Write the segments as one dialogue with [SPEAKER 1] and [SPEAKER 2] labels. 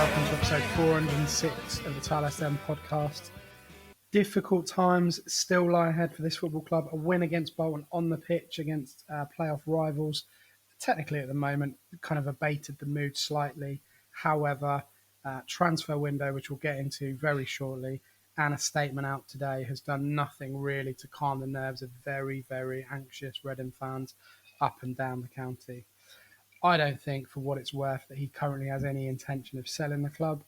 [SPEAKER 1] welcome to episode 406 of the Tilehurst podcast. Difficult times still lie ahead for this football club. A win against Bolton on the pitch against playoff rivals. Technically at the moment, kind of abated the mood slightly. However, transfer window, which we'll get into very shortly, and a statement out today has done nothing really to calm the nerves of very, very anxious Reading fans up and down the county. I don't think, for what it's worth, that he currently has any intention of selling the club.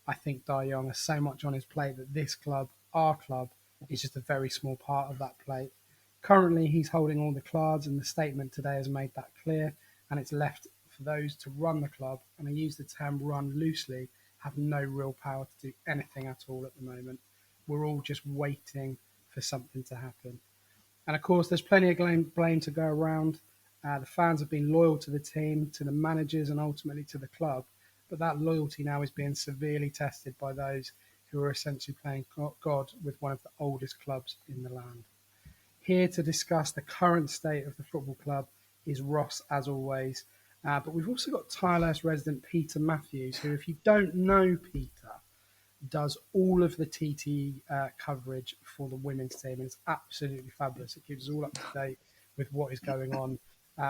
[SPEAKER 1] I think Dai Young has so much on his plate that this club, our club, is just a very small part of that plate. Currently, he's holding all the cards, and the statement today has made that clear, and it's left for those to run the club, and I use the term run loosely, have no real power to do anything at all at the moment. We're all just waiting for something to happen. And of course, there's plenty of blame to go around. The fans have been loyal to the team, to the managers, and ultimately to the club. But that loyalty now is being severely tested by those who are essentially playing God with one of the oldest clubs in the land. Here to discuss the current state of the football club is Ross, as always. But we've also got Tilehurst resident Peter Matthews, who, if you don't know Peter, does all of the TTE coverage for the women's team. And it's absolutely fabulous. It keeps us all up to date with what is going on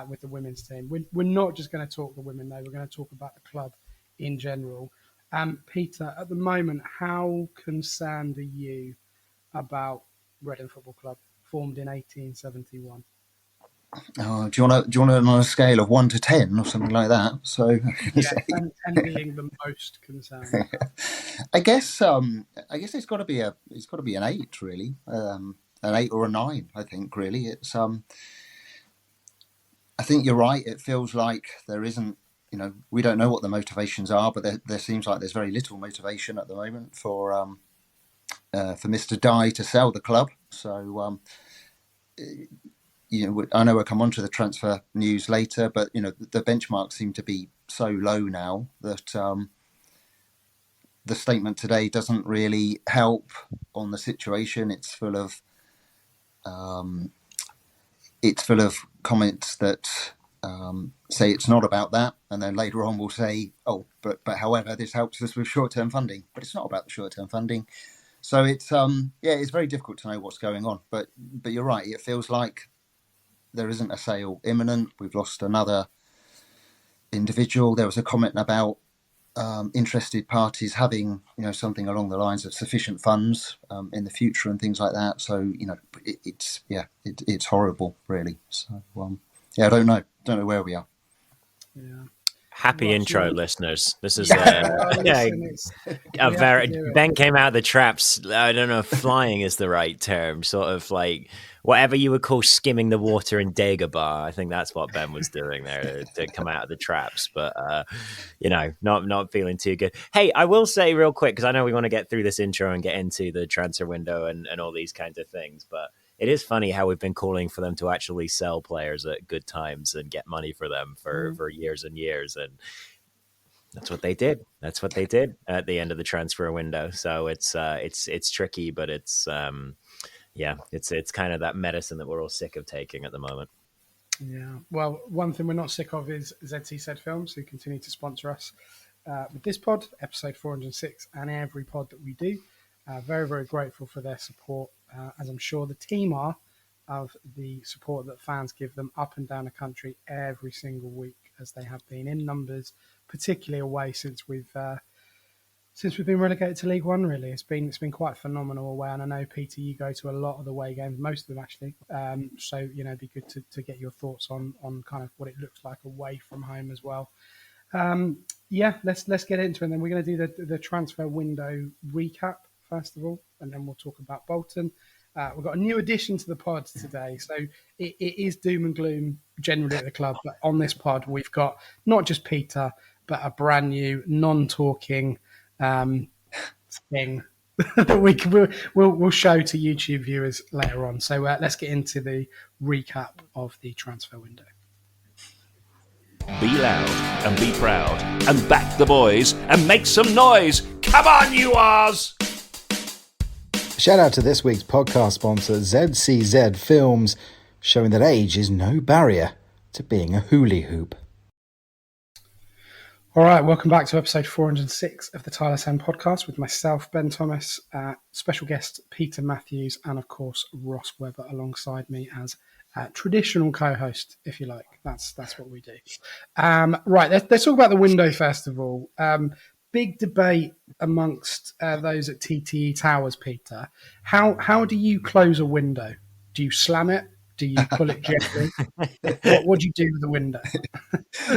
[SPEAKER 1] with the women's team. We're not just going to talk the women, though. We're going to talk about the club in general. Peter, at the moment, how concerned are you about Reading Football Club, formed in 1871?
[SPEAKER 2] Do you want it on a scale of 1 to 10 or something like that? So,
[SPEAKER 1] yeah, 10 being the most concerned.
[SPEAKER 2] I guess it's got to be an 8 really, an 8 or a 9. I think really it's I think you're right. It feels like there isn't, we don't know what the motivations are, but there seems like there's very little motivation at the moment for Mr. Dye to sell the club. So, I know we'll come on to the transfer news later, but, the benchmarks seem to be so low now that the statement today doesn't really help on the situation. It's full of comments that say it's not about that, and then later on we'll say, but however, this helps us with short-term funding. But it's not about the short-term funding. So it's it's very difficult to know what's going on. But you're right. It feels like there isn't a sale imminent. We've lost another individual. There was a comment about interested parties having, something along the lines of sufficient funds in the future and things like that. So, it's horrible, really. So, I don't know where we are.
[SPEAKER 1] Yeah.
[SPEAKER 3] Happy intro, listeners. This is a very Ben came out of the traps. I don't know if flying is the right term. Sort of like whatever you would call skimming the water in Dagobah. I think that's what Ben was doing there to come out of the traps. But not feeling too good. Hey, I will say real quick, because I know we want to get through this intro and get into the transfer window and all these kinds of things, but it is funny how we've been calling for them to actually sell players at good times and get money for them for years and years. And that's what they did. That's what they did at the end of the transfer window. So it's tricky, but it's kind of that medicine that we're all sick of taking at the moment.
[SPEAKER 1] Yeah. Well, one thing we're not sick of is ZC Said Films, who continue to sponsor us with this pod, episode 406, and every pod that we do. Very, very grateful for their support, as I'm sure the team are, of the support that fans give them up and down the country every single week, as they have been in numbers, particularly away since we've been relegated to League One. Really, it's been quite phenomenal away, and I know, Peter, you go to a lot of the away games, most of them actually. So it'd be good to get your thoughts on kind of what it looks like away from home as well. Let's get into it. And then we're going to do the transfer window recap first of all, and then we'll talk about Bolton. We've got a new addition to the pod today, so it is doom and gloom generally at the club, but on this pod we've got not just Peter, but a brand new non-talking thing that we'll show to YouTube viewers later on. So let's get into the recap of the transfer window.
[SPEAKER 4] Be loud and be proud and back the boys and make some noise. Come on, you Oz!
[SPEAKER 5] Shout out to this week's podcast sponsor, ZCZ Films, showing that age is no barrier to being a hula hoop.
[SPEAKER 1] All right, welcome back to episode 406 of the Tilehurst End podcast with myself, Ben Thomas, special guest Peter Matthews, and of course Ross Webber alongside me as traditional co-host, if you like. That's what we do. Right, let's talk about the window first of all. Big debate amongst those at TTE Towers, Peter. How do you close a window? Do you slam it? Do you pull it gently? What do you do with the window?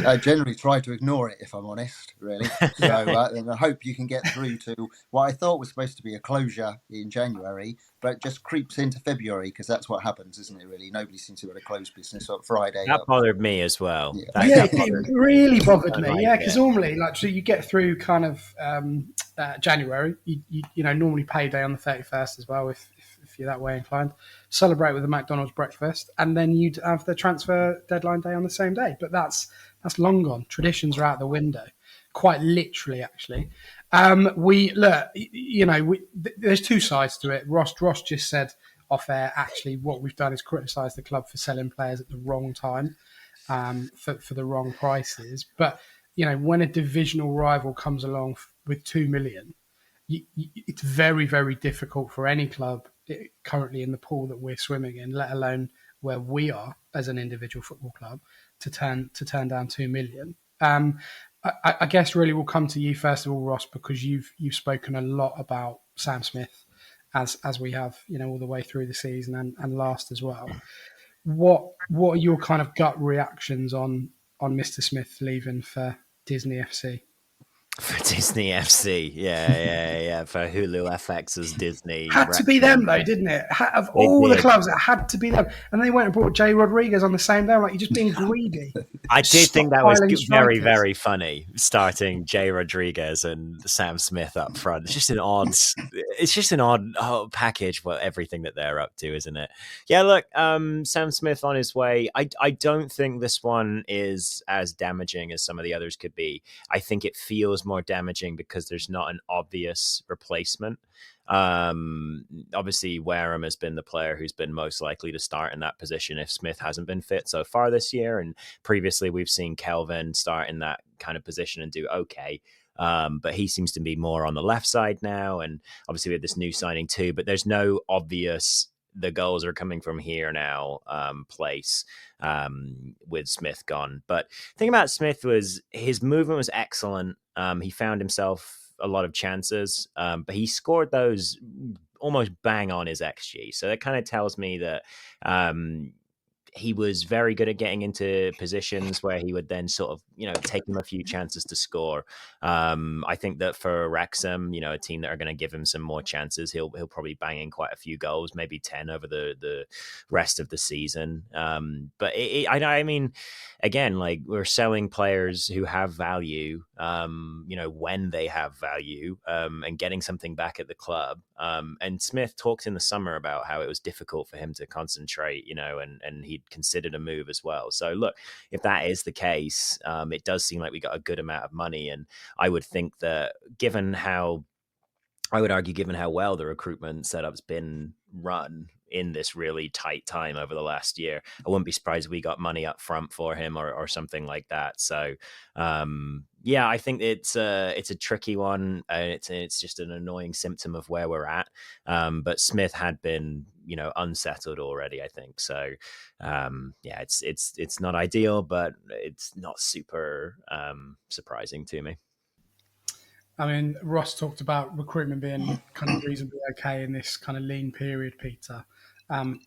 [SPEAKER 2] I generally try to ignore it, if I'm honest, really. So and I hope you can get through to what I thought was supposed to be a closure in January, but it just creeps into February because that's what happens, isn't it, really? Nobody seems to have a closed business on Friday.
[SPEAKER 3] That bothered me as well.
[SPEAKER 1] Yeah, it really bothered me. Yeah, because normally, so you get through kind of January. You know, normally payday on the 31st as well, if you're that way inclined. Celebrate with a McDonald's breakfast, and then you'd have the transfer deadline day on the same day. But that's long gone. Traditions are out the window, quite literally, actually. There's two sides to it. Ross just said off air, actually, what we've done is criticise the club for selling players at the wrong time, for the wrong prices. But you know, when a divisional rival comes along with 2 million, it's very, very difficult for any club currently in the pool that we're swimming in, let alone where we are as an individual football club, to turn down 2 million. I guess really we'll come to you first of all, Ross, because you've spoken a lot about Sam Smith as we have, you know, all the way through the season and last as well. What are your kind of gut reactions on Mr. Smith leaving for Disney FC?
[SPEAKER 3] For Disney FC, yeah. For Hulu FX's Disney.
[SPEAKER 1] Had to be them though, didn't it? Of all the clubs, it had to be them. And they went and brought Jay Rodriguez on the same day. I'm like, you're just being greedy.
[SPEAKER 3] I did think that was very, very funny, starting Jay Rodriguez and Sam Smith up front. It's just an odd package for everything that they're up to, isn't it? Yeah, look, Sam Smith on his way. I don't think this one is as damaging as some of the others could be. I think it feels more damaging because there's not an obvious replacement. Obviously Wareham has been the player who's been most likely to start in that position if Smith hasn't been fit so far this year, and previously we've seen Kelvin start in that kind of position and do okay. But he seems to be more on the left side now, and obviously we have this new signing too, but there's no obvious the goals are coming from here now place with Smith gone. But the thing about Smith was his movement was excellent. He found himself a lot of chances, but he scored those almost bang on his XG. So that kind of tells me that he was very good at getting into positions where he would then sort of, you know, take him a few chances to score. I think that for Wrexham, you know, a team that are going to give him some more chances, he'll probably bang in quite a few goals, maybe 10 over the rest of the season. But I mean, again, like we're selling players who have value, you know, when they have value, and getting something back at the club. And Smith talked in the summer about how it was difficult for him to concentrate, you know, and he'd considered a move as well. So look, if that is the case, it does seem like we got a good amount of money. And I would think that given how well the recruitment setup's been run in this really tight time over the last year, I wouldn't be surprised if we got money up front for him or something like that. So yeah, I think it's a tricky one. It's just an annoying symptom of where we're at. But Smith had been, you know, unsettled already, I think. So yeah, it's not ideal, but it's not super surprising to me.
[SPEAKER 1] I mean, Ross talked about recruitment being kind of reasonably okay in this kind of lean period, Peter.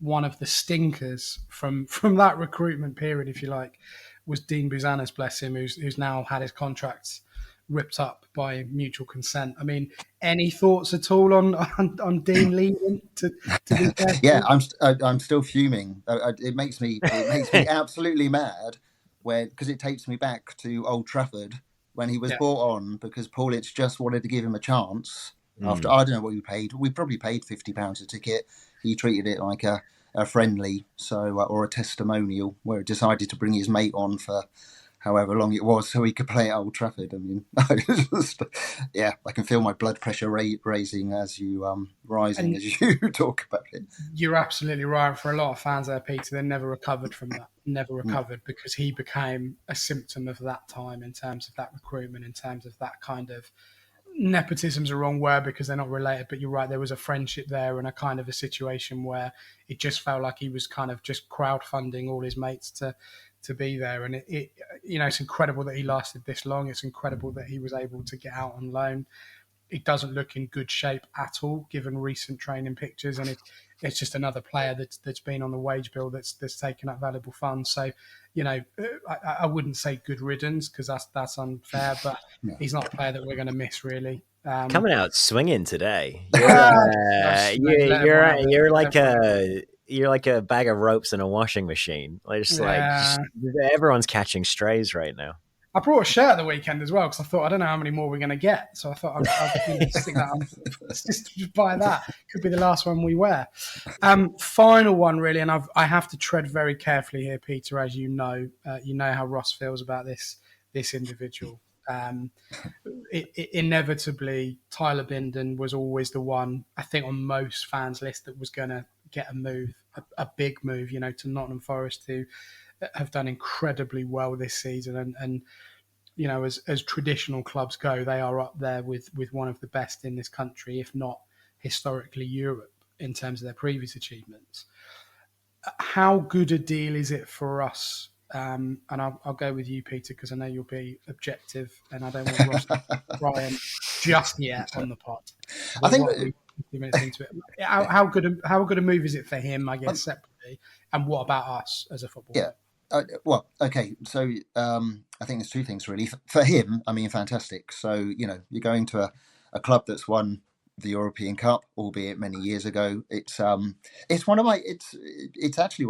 [SPEAKER 1] One of the stinkers from that recruitment period, if you like, was Dean Buzanis, bless him, who's now had his contracts ripped up by mutual consent. I mean, any thoughts at all on Dean leaving? To be careful?
[SPEAKER 2] Yeah, I'm still fuming. It makes me absolutely mad because it takes me back to Old Trafford when he was brought on because Paulitz just wanted to give him a chance. After I don't know what we paid. We probably paid £50 a ticket. He treated it like a friendly, or a testimonial, where he decided to bring his mate on for however long it was, so he could play at Old Trafford. I mean, yeah, I can feel my blood pressure raising as you rising as you talk about it.
[SPEAKER 1] You're absolutely right. For a lot of fans there, Peter, they never recovered from that. Never recovered because he became a symptom of that time in terms of that recruitment, in terms of that kind of nepotism's a wrong word because they're not related, but you're right. There was a friendship there and a kind of a situation where it just felt like he was kind of just crowdfunding all his mates to be there. And it it's incredible that he lasted this long. It's incredible that he was able to get out on loan. It doesn't look in good shape at all, given recent training pictures, and it's just another player that's been on the wage bill that's taken up valuable funds. So, I wouldn't say good riddance because that's unfair, but he's not a player that we're going to miss really.
[SPEAKER 3] Coming out swinging today, you're like a bag of ropes in a washing machine. Everyone's catching strays right now.
[SPEAKER 1] I brought a shirt at the weekend as well because I thought I don't know how many more we're going to get, so I thought I'd stick that on. Let's just buy that. Could be the last one we wear. Final one really, and I have to tread very carefully here, Peter. As you know how Ross feels about this individual. Inevitably, Tyler Bindon was always the one I think on most fans' list that was going to get a move, a big move, to Nottingham Forest, who have done incredibly well this season, and as traditional clubs go, they are up there with one of the best in this country, if not historically Europe, in terms of their previous achievements. How good a deal is it for us? And I'll go with you, Peter, because I know you'll be objective, and I don't want Ross to Brian just yet on the pod.
[SPEAKER 2] I think
[SPEAKER 1] 50 minutes into it. How good a move is it for him, I guess, separately, and what about us as a football club?
[SPEAKER 2] Well, okay. So I think there's two things really. For him, I mean, fantastic. So you're going to a club that's won the European Cup, albeit many years ago. It's actually one of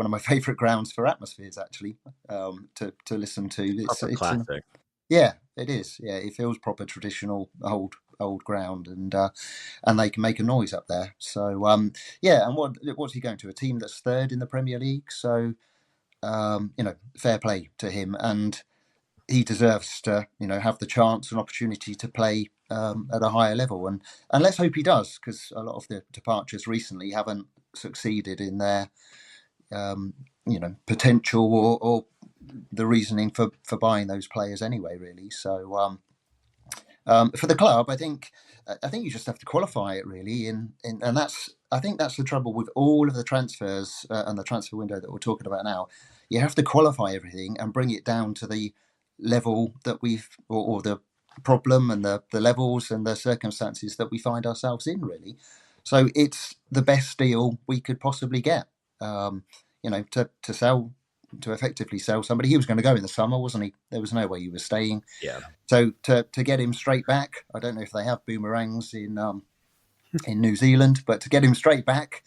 [SPEAKER 2] my favourite grounds for atmospheres. Actually, to listen to. It's
[SPEAKER 3] classic.
[SPEAKER 2] Yeah, it is. Yeah, it feels proper traditional old ground, and they can make a noise up there. So and what's he going to? A team that's third in the Premier League. So. Fair play to him, and he deserves to, have the chance and opportunity to play at a higher level, and let's hope he does, because a lot of the departures recently haven't succeeded in their, potential or the reasoning for buying those players anyway. Really, so for the club, I think you just have to qualify it really, and I think that's the trouble with all of the transfers and the transfer window that we're talking about now. You have to qualify everything and bring it down to the level that or the problem and the levels and the circumstances that we find ourselves in, really. So it's the best deal we could possibly get, to effectively sell somebody. He was going to go in the summer, wasn't he? There was no way he was staying.
[SPEAKER 3] Yeah.
[SPEAKER 2] So to get him straight back, I don't know if they have boomerangs in New Zealand, but to get him straight back,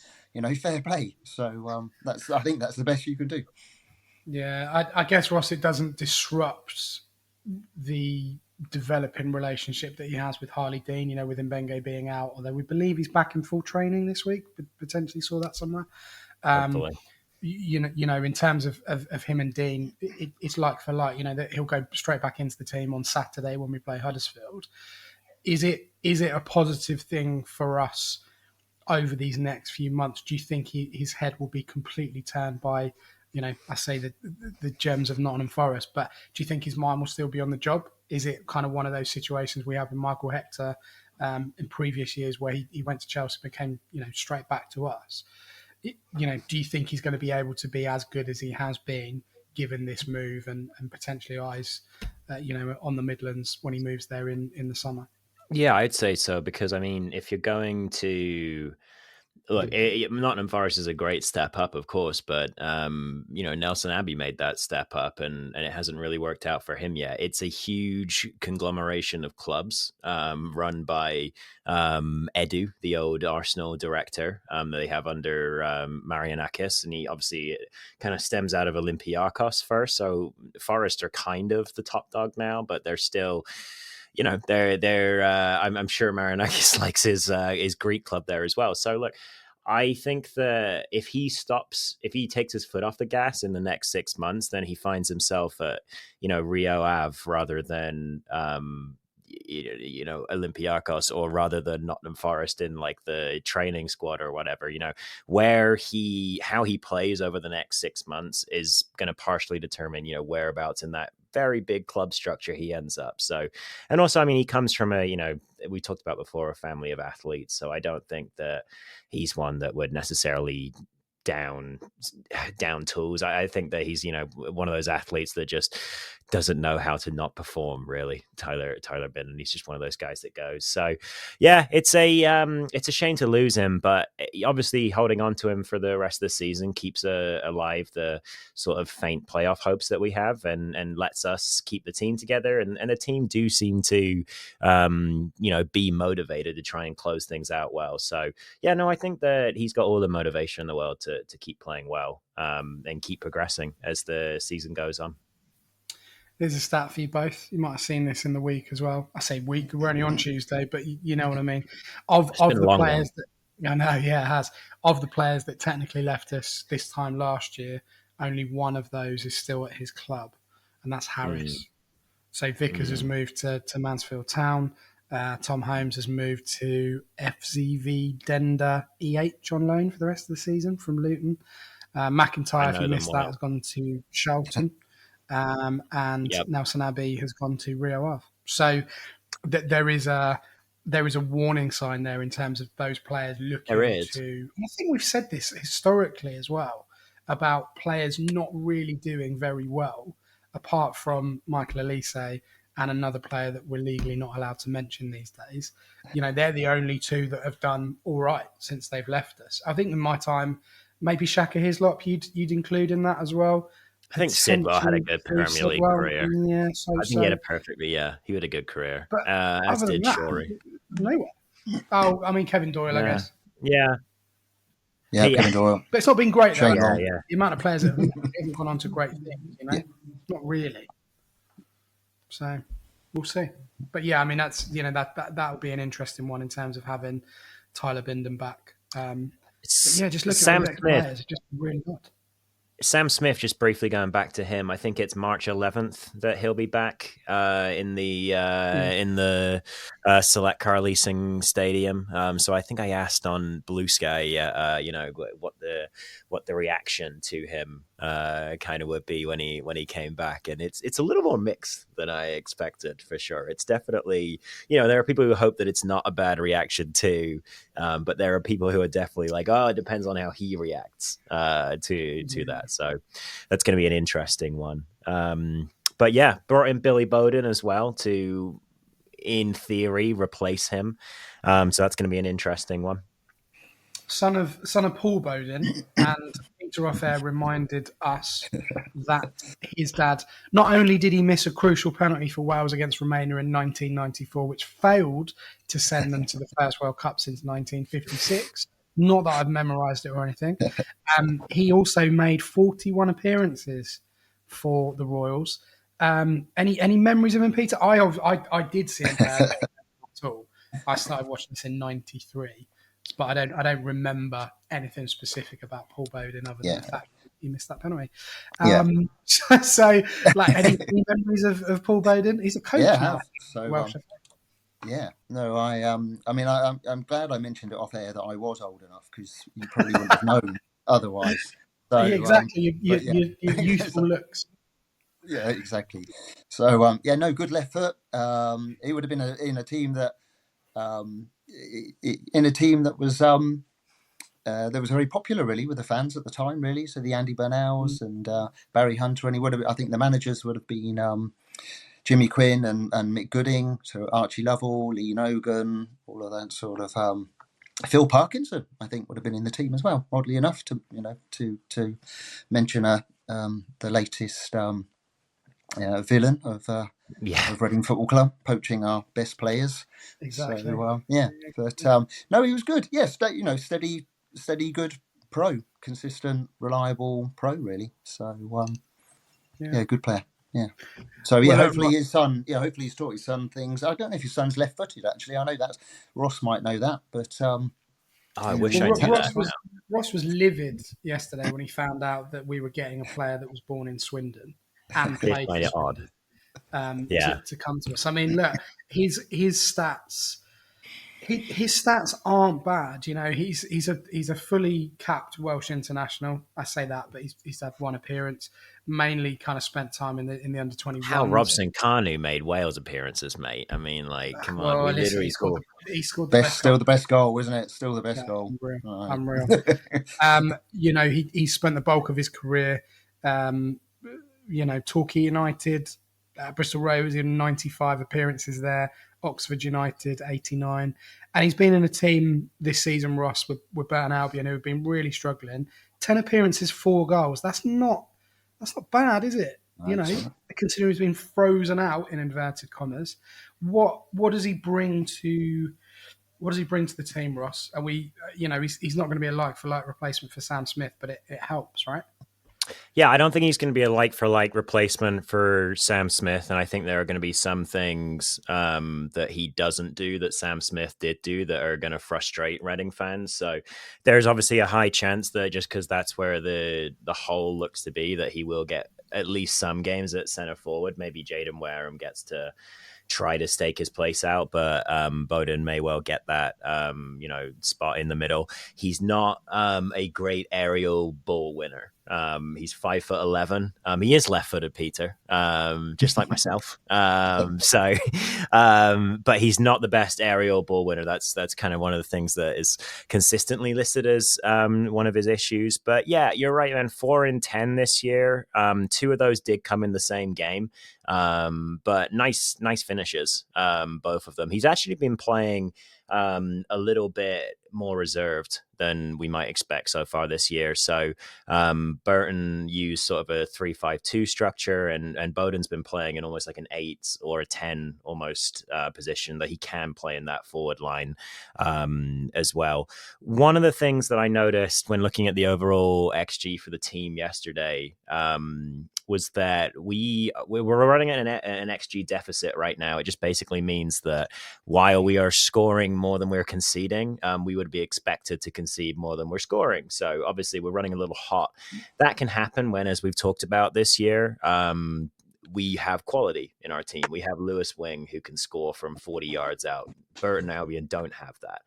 [SPEAKER 2] fair play. So I think that's the best you can do.
[SPEAKER 1] Yeah, I guess, Ross, it doesn't disrupt the developing relationship that he has with Harley Dean, with Mbenge being out, although we believe he's back in full training this week, but potentially saw that somewhere.
[SPEAKER 3] Hopefully.
[SPEAKER 1] In terms of him and Dean, it's like for like, that he'll go straight back into the team on Saturday when we play Huddersfield. Is it a positive thing for us over these next few months? Do you think his head will be completely turned by, I say the gems of Nottingham Forest, but do you think his mind will still be on the job? Is it kind of one of those situations we have with Michael Hector in previous years where he went to Chelsea, became, straight back to us? Do you think he's going to be able to be as good as he has been given this move and potentially eyes, on the Midlands when he moves there in the summer?
[SPEAKER 3] Yeah, I'd say so, because, if you're going to... Look, Nottingham Forest is a great step up, of course, but Nelson Abbey made that step up, and it hasn't really worked out for him yet. It's a huge conglomeration of clubs run by Edu, the old Arsenal director that they have under Marianakis, and he obviously kind of stems out of Olympiakos first. So Forest are kind of the top dog now, but they're still. I'm sure Marinakis likes his Greek club there as well. So look, I think that if he takes his foot off the gas in the next 6 months, then he finds himself at, Rio Ave rather than, Olympiacos, or rather than Nottingham Forest in like the training squad or whatever. How he plays over the next 6 months is going to partially determine, whereabouts in that very big club structure he ends up. So, and also, I mean, he comes from we talked about before, a family of athletes. So I don't think that he's one that would necessarily down tools. I think that he's, one of those athletes that just doesn't know how to not perform, really. Tyler Bodin, he's just one of those guys that goes. So yeah, it's a shame to lose him, but obviously holding on to him for the rest of the season keeps alive the sort of faint playoff hopes that we have, and lets us keep the team together, and the team do seem to be motivated to try and close things out well. So yeah, no, I think that he's got all the motivation in the world to keep playing well, and keep progressing as the season goes on.
[SPEAKER 1] There's a stat for you both. You might have seen this in the week as well. I say week, we're only on Tuesday, but you know what I mean. Of the players that, I know, yeah, it has. Of the players that technically left us this time last year, only one of those is still at his club, and that's Harris. So Vickers has moved to Mansfield Town. Tom Holmes has moved to FZV Dender EH on loan for the rest of the season from Luton. McIntyre, if you missed that, has gone to Charlton. And Nelson Abbey has gone to Rio Ave. So there is a warning sign there in terms of those players looking to. And I think we've said this historically as well about players not really doing very well, apart from Michael Elise and another player that we're legally not allowed to mention these days. They're the only two that have done all right since they've left us. I think in my time, maybe Shaka Hislop you'd include in that as well.
[SPEAKER 3] I think Sidwell had a good Premier League career.
[SPEAKER 1] Yeah,
[SPEAKER 3] I think he had a perfectly, he had a good career.
[SPEAKER 1] But
[SPEAKER 3] as did Shorey.
[SPEAKER 1] Nowhere. Oh, I mean, Kevin Doyle, I guess.
[SPEAKER 2] Yeah, Kevin Doyle.
[SPEAKER 1] But it's not been great, though. The amount of players that haven't gone on to great things, not really. So we'll see. But yeah, I mean, that's that would be an interesting one in terms of having Tyler Binden back. Just looking at the players, it's just really good.
[SPEAKER 3] Sam Smith, just briefly going back to him, I think it's March 11th that he'll be back in the Select Car Leasing Stadium. So I think I asked on Blue Sky, what the reaction to him kind of would be when he came back, and it's a little more mixed than I expected, for sure. It's definitely, there are people who hope that it's not a bad reaction too, but there are people who are definitely like, oh, it depends on how he reacts to that. So that's going to be an interesting one. But yeah, brought in Billy Bodin as well to, in theory, replace him. So that's going to be an interesting one.
[SPEAKER 1] Son of Paul Bodin, and Peter Offair reminded us that his dad, not only did he miss a crucial penalty for Wales against Romania in 1994, which failed to send them to the first World Cup since 1956. Not that I've memorised it or anything. He also made 41 appearances for the Royals. Any memories of him, Peter? I did see him at all. I started watching this in '93, but I don't remember anything specific about Paul Bodin other than the fact that he missed that penalty. So, like, any memories of Paul Bodin? He's a coach now.
[SPEAKER 2] So, I'm glad I mentioned it off air that I was old enough, because you probably wouldn't have known otherwise. So,
[SPEAKER 1] exactly. Your youthful looks.
[SPEAKER 2] Yeah, exactly. So, good left foot. He would have been in a team that was that was very popular, really, with the fans at the time, really. So the Andy Burnells and Barry Hunter, and he would have. I think the managers would have been Jimmy Quinn and Mick Gooding, so Archie Lovell, Lee Nogan, all of that sort of. Phil Parkinson, I think, would have been in the team as well. Oddly enough, to mention the latest villain of Reading Football Club, poaching our best players.
[SPEAKER 1] Exactly.
[SPEAKER 2] So, but no, he was good. Yes, steady, good pro, consistent, reliable pro, really. So, good player. Yeah. So hopefully his son. Yeah, hopefully he's taught his son things. I don't know if his son's left-footed. Actually, I know that Ross might know that, but
[SPEAKER 3] Oh, I wish I knew that.
[SPEAKER 1] Ross was livid yesterday when he found out that we were getting a player that was born in Swindon and played for Swindon, to come to us. I mean, look, his stats. His stats aren't bad, you know. He's a fully capped Welsh international. I say that, but he's had one appearance. Mainly, kind of spent time in the under 21s.
[SPEAKER 3] Hal Robson-Kanu made Wales appearances, mate. I mean, like, come on, we literally scored.
[SPEAKER 1] He scored the best
[SPEAKER 2] still
[SPEAKER 1] goal.
[SPEAKER 2] the best goal, isn't it? Still the best goal.
[SPEAKER 1] Unreal. You know, he spent the bulk of his career, you know, Torquay United, Bristol Rovers in 95 appearances there. Oxford United, 89. And he's been in a team this season, Ross, with Burton Albion, who have been really struggling. 10 appearances, 4 goals. That's not bad, is it? You know, considering he's been frozen out, in inverted commas. What does he bring to the team, Ross? Are we, you know, he's not going to be a like-for-like replacement for Sam Smith, but it helps, right?
[SPEAKER 3] Yeah, I don't think he's going to be a like-for-like replacement for Sam Smith, and I think there are going to be some things that he doesn't do that Sam Smith did do that are going to frustrate Reading fans. So there's obviously a high chance that just because that's where the hole looks to be, that he will get at least some games at centre forward. Maybe Jaden Wareham gets to try to stake his place out, but Bodin may well get that you know, spot in the middle. He's not a great aerial ball winner. He's 5'11". He is left-footed, Peter, just like myself. But he's not the best aerial ball winner. That's kind of one of the things that is consistently listed as one of his issues. But yeah, you're right, man. 4 in 10 this year. 2 of those did come in the same game. But nice finishes, both of them. He's actually been playing a little bit more reserved than we might expect so far this year. So Burton used sort of a 3-5-2 structure, and Bodin's been playing in almost like an 8 or a 10 almost position that he can play in that forward line as well. One of the things that I noticed when looking at the overall XG for the team yesterday was that we're running an XG deficit right now. It just basically means that while we are scoring more than we're conceding, we would be expected to concede more than we're scoring. So obviously we're running a little hot. That can happen when, as we've talked about this year, we have quality in our team. We have Lewis Wing, who can score from 40 yards out. Burton Albion don't have that.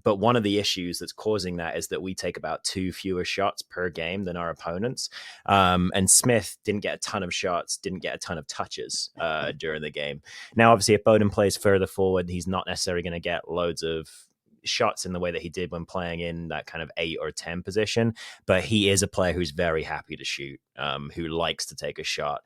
[SPEAKER 3] But one of the issues that's causing that is that we take about 2 fewer shots per game than our opponents. And Smith didn't get a ton of shots, didn't get a ton of touches during the game. Now, obviously, if Bodin plays further forward, he's not necessarily going to get loads of shots in the way that he did when playing in that kind of 8 or 10 position, but he is a player who's very happy to shoot, who likes to take a shot.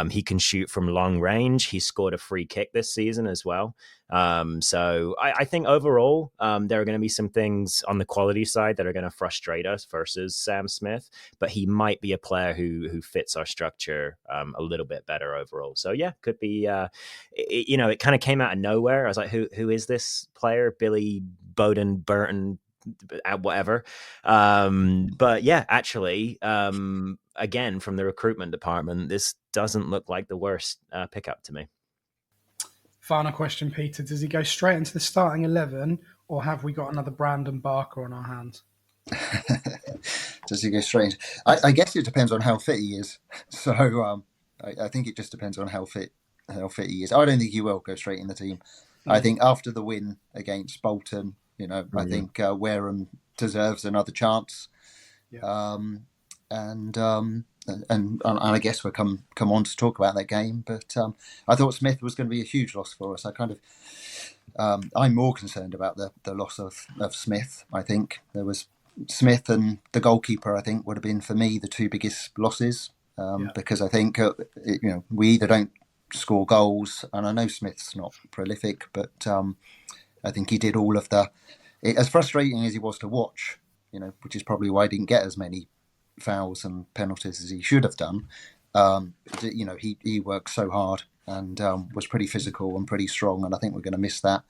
[SPEAKER 3] He can shoot from long range. He scored a free kick this season as well. So I think overall, there are going to be some things on the quality side that are going to frustrate us versus Sam Smith, but he might be a player who fits our structure a little bit better overall. So yeah, could be, it kind of came out of nowhere. I was like, who is this player? Billy Bodin, Burton, whatever. But yeah, actually, again, from the recruitment department, this doesn't look like the worst pickup to me.
[SPEAKER 1] Final question, Peter. Does he go straight into the starting 11, or have we got another Brandon Barker on our hands?
[SPEAKER 2] Does he go straight? I guess it depends on how fit he is. So I think it just depends on how fit he is. I don't think he will go straight in the team. I think after the win against Bolton, I think Wareham deserves another chance. Yeah. And I guess we'll come on to talk about that game. But I thought Smith was going to be a huge loss for us. I'm more concerned about the loss of Smith. I think there was Smith and the goalkeeper. I think would have been for me the 2 biggest losses because I think we either don't score goals, and I know Smith's not prolific, but I think he did all of as frustrating as he was to watch, which is probably why he didn't get as many fouls and penalties as he should have done. He worked so hard and was pretty physical and pretty strong, and I think we're going to miss that.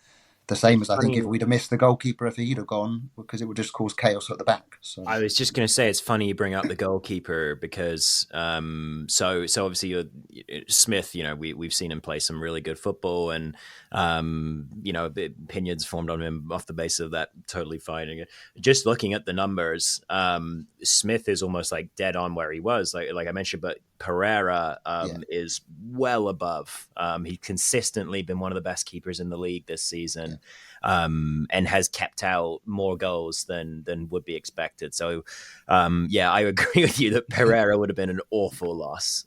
[SPEAKER 2] The same as I think if we'd have missed the goalkeeper if he'd have gone, because it would just cause chaos at the back. So
[SPEAKER 3] I was just going to say it's funny you bring up the goalkeeper because so obviously Smith, we've seen him play some really good football, and opinions formed on him off the basis of that. Totally fine. Just looking at the numbers, Smith is almost like dead on where he was, like I mentioned, but Pereira is well above. He's consistently been one of the best keepers in the league this season, and has kept out more goals than would be expected. So, I agree with you that Pereira would have been an awful loss.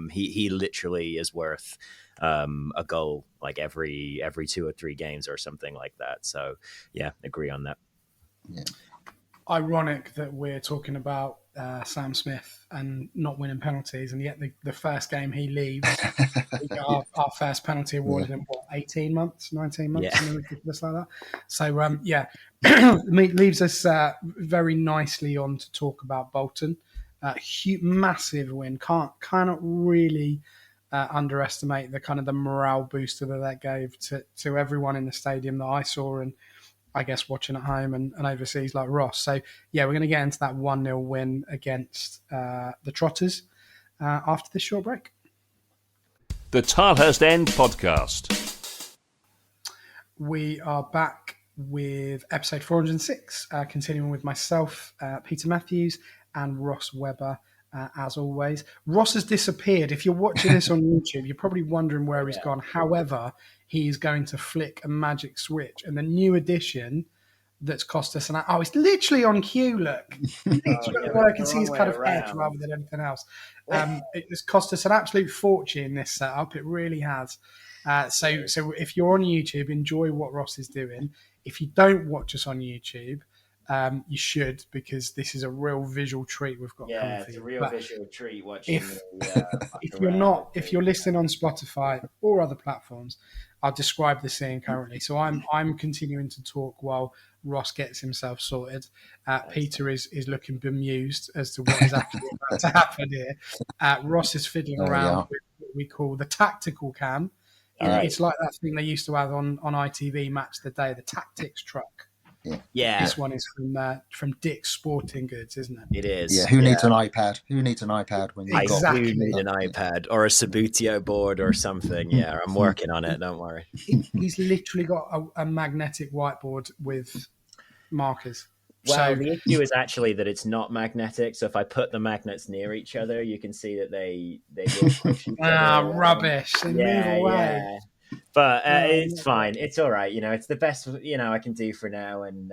[SPEAKER 3] He literally is worth a goal like every 2 or 3 games or something like that. So, agree on that.
[SPEAKER 1] Yeah. Ironic that we're talking about Sam Smith and not winning penalties, and yet the first game he leaves, we got our first penalty awarded in 18 months, 19 months, something ridiculous like that. So, leaves us very nicely on to talk about Bolton. Massive win. Cannot really underestimate the morale booster that gave to everyone in the stadium that I saw, and I guess watching at home and overseas like Ross. So, we're going to get into that 1-0 win against the Trotters after this short break.
[SPEAKER 4] The Tilehurst End Podcast.
[SPEAKER 1] We are back with episode 406, continuing with myself, Peter Matthews, and Ross Webber, as always. Ross has disappeared. If you're watching this on YouTube, you're probably wondering where he's gone. However, he's going to flick a magic switch, and the new edition that's cost us it's literally on cue, look. What I can see is kind of edge rather than anything else. It has cost us an absolute fortune, this setup. It really has. So if you're on YouTube, enjoy what Ross is doing. If you don't watch us on YouTube, you should, because this is a real visual treat we've got.
[SPEAKER 3] It's a real visual treat watching.
[SPEAKER 1] If you're listening on Spotify or other platforms, I'll describe the scene currently. So I'm continuing to talk while Ross gets himself sorted. Peter is looking bemused as to what is actually about to happen here. Ross is fiddling around with what we call the tactical cam. It's like that thing they used to have on ITV Match of the Day, the tactics truck.
[SPEAKER 3] Yeah.
[SPEAKER 1] This one is from Dick's Sporting Goods, isn't it?
[SPEAKER 3] It is.
[SPEAKER 2] Yeah. Who needs an iPad? Who needs an iPad when you've got?
[SPEAKER 3] I do need an iPad or a Sabutio board or something. Yeah, I'm working on it. Don't worry.
[SPEAKER 1] He's literally got a magnetic whiteboard with markers.
[SPEAKER 3] Well, the issue is actually that it's not magnetic. So if I put the magnets near each other, you can see that they will push each other.
[SPEAKER 1] Rubbish. They move away.
[SPEAKER 3] Yeah. But it's fine. It's all right. It's the best I can do for now, and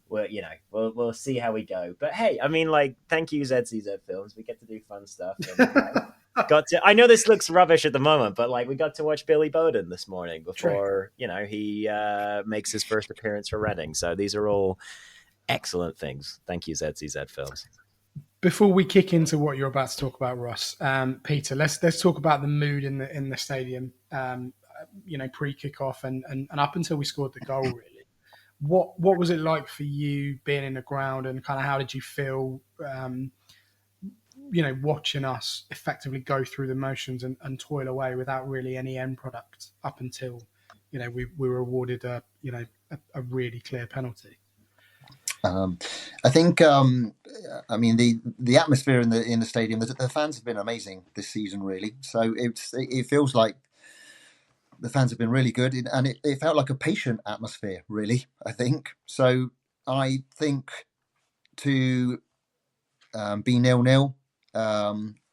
[SPEAKER 3] we'll see how we go. But hey, I mean, thank you, ZCZ Films. We get to do fun stuff. And, I know this looks rubbish at the moment, but we got to watch Billy Bodin this morning before he makes his first appearance for Reading. So these are all excellent things. Thank you, ZCZ Films.
[SPEAKER 1] Before we kick into what you're about to talk about, Ross, Peter, let's talk about the mood in the stadium. Pre-kickoff and up until we scored the goal, really. What was it like for you being in the ground, and kind of how did you feel, watching us effectively go through the motions and toil away without really any end product up until, we were awarded a really clear penalty?
[SPEAKER 2] I think, the atmosphere in the stadium, the fans have been amazing this season, really. So it feels like the fans have been really good, and it felt like a patient atmosphere, really, I think. So I think to be 0-0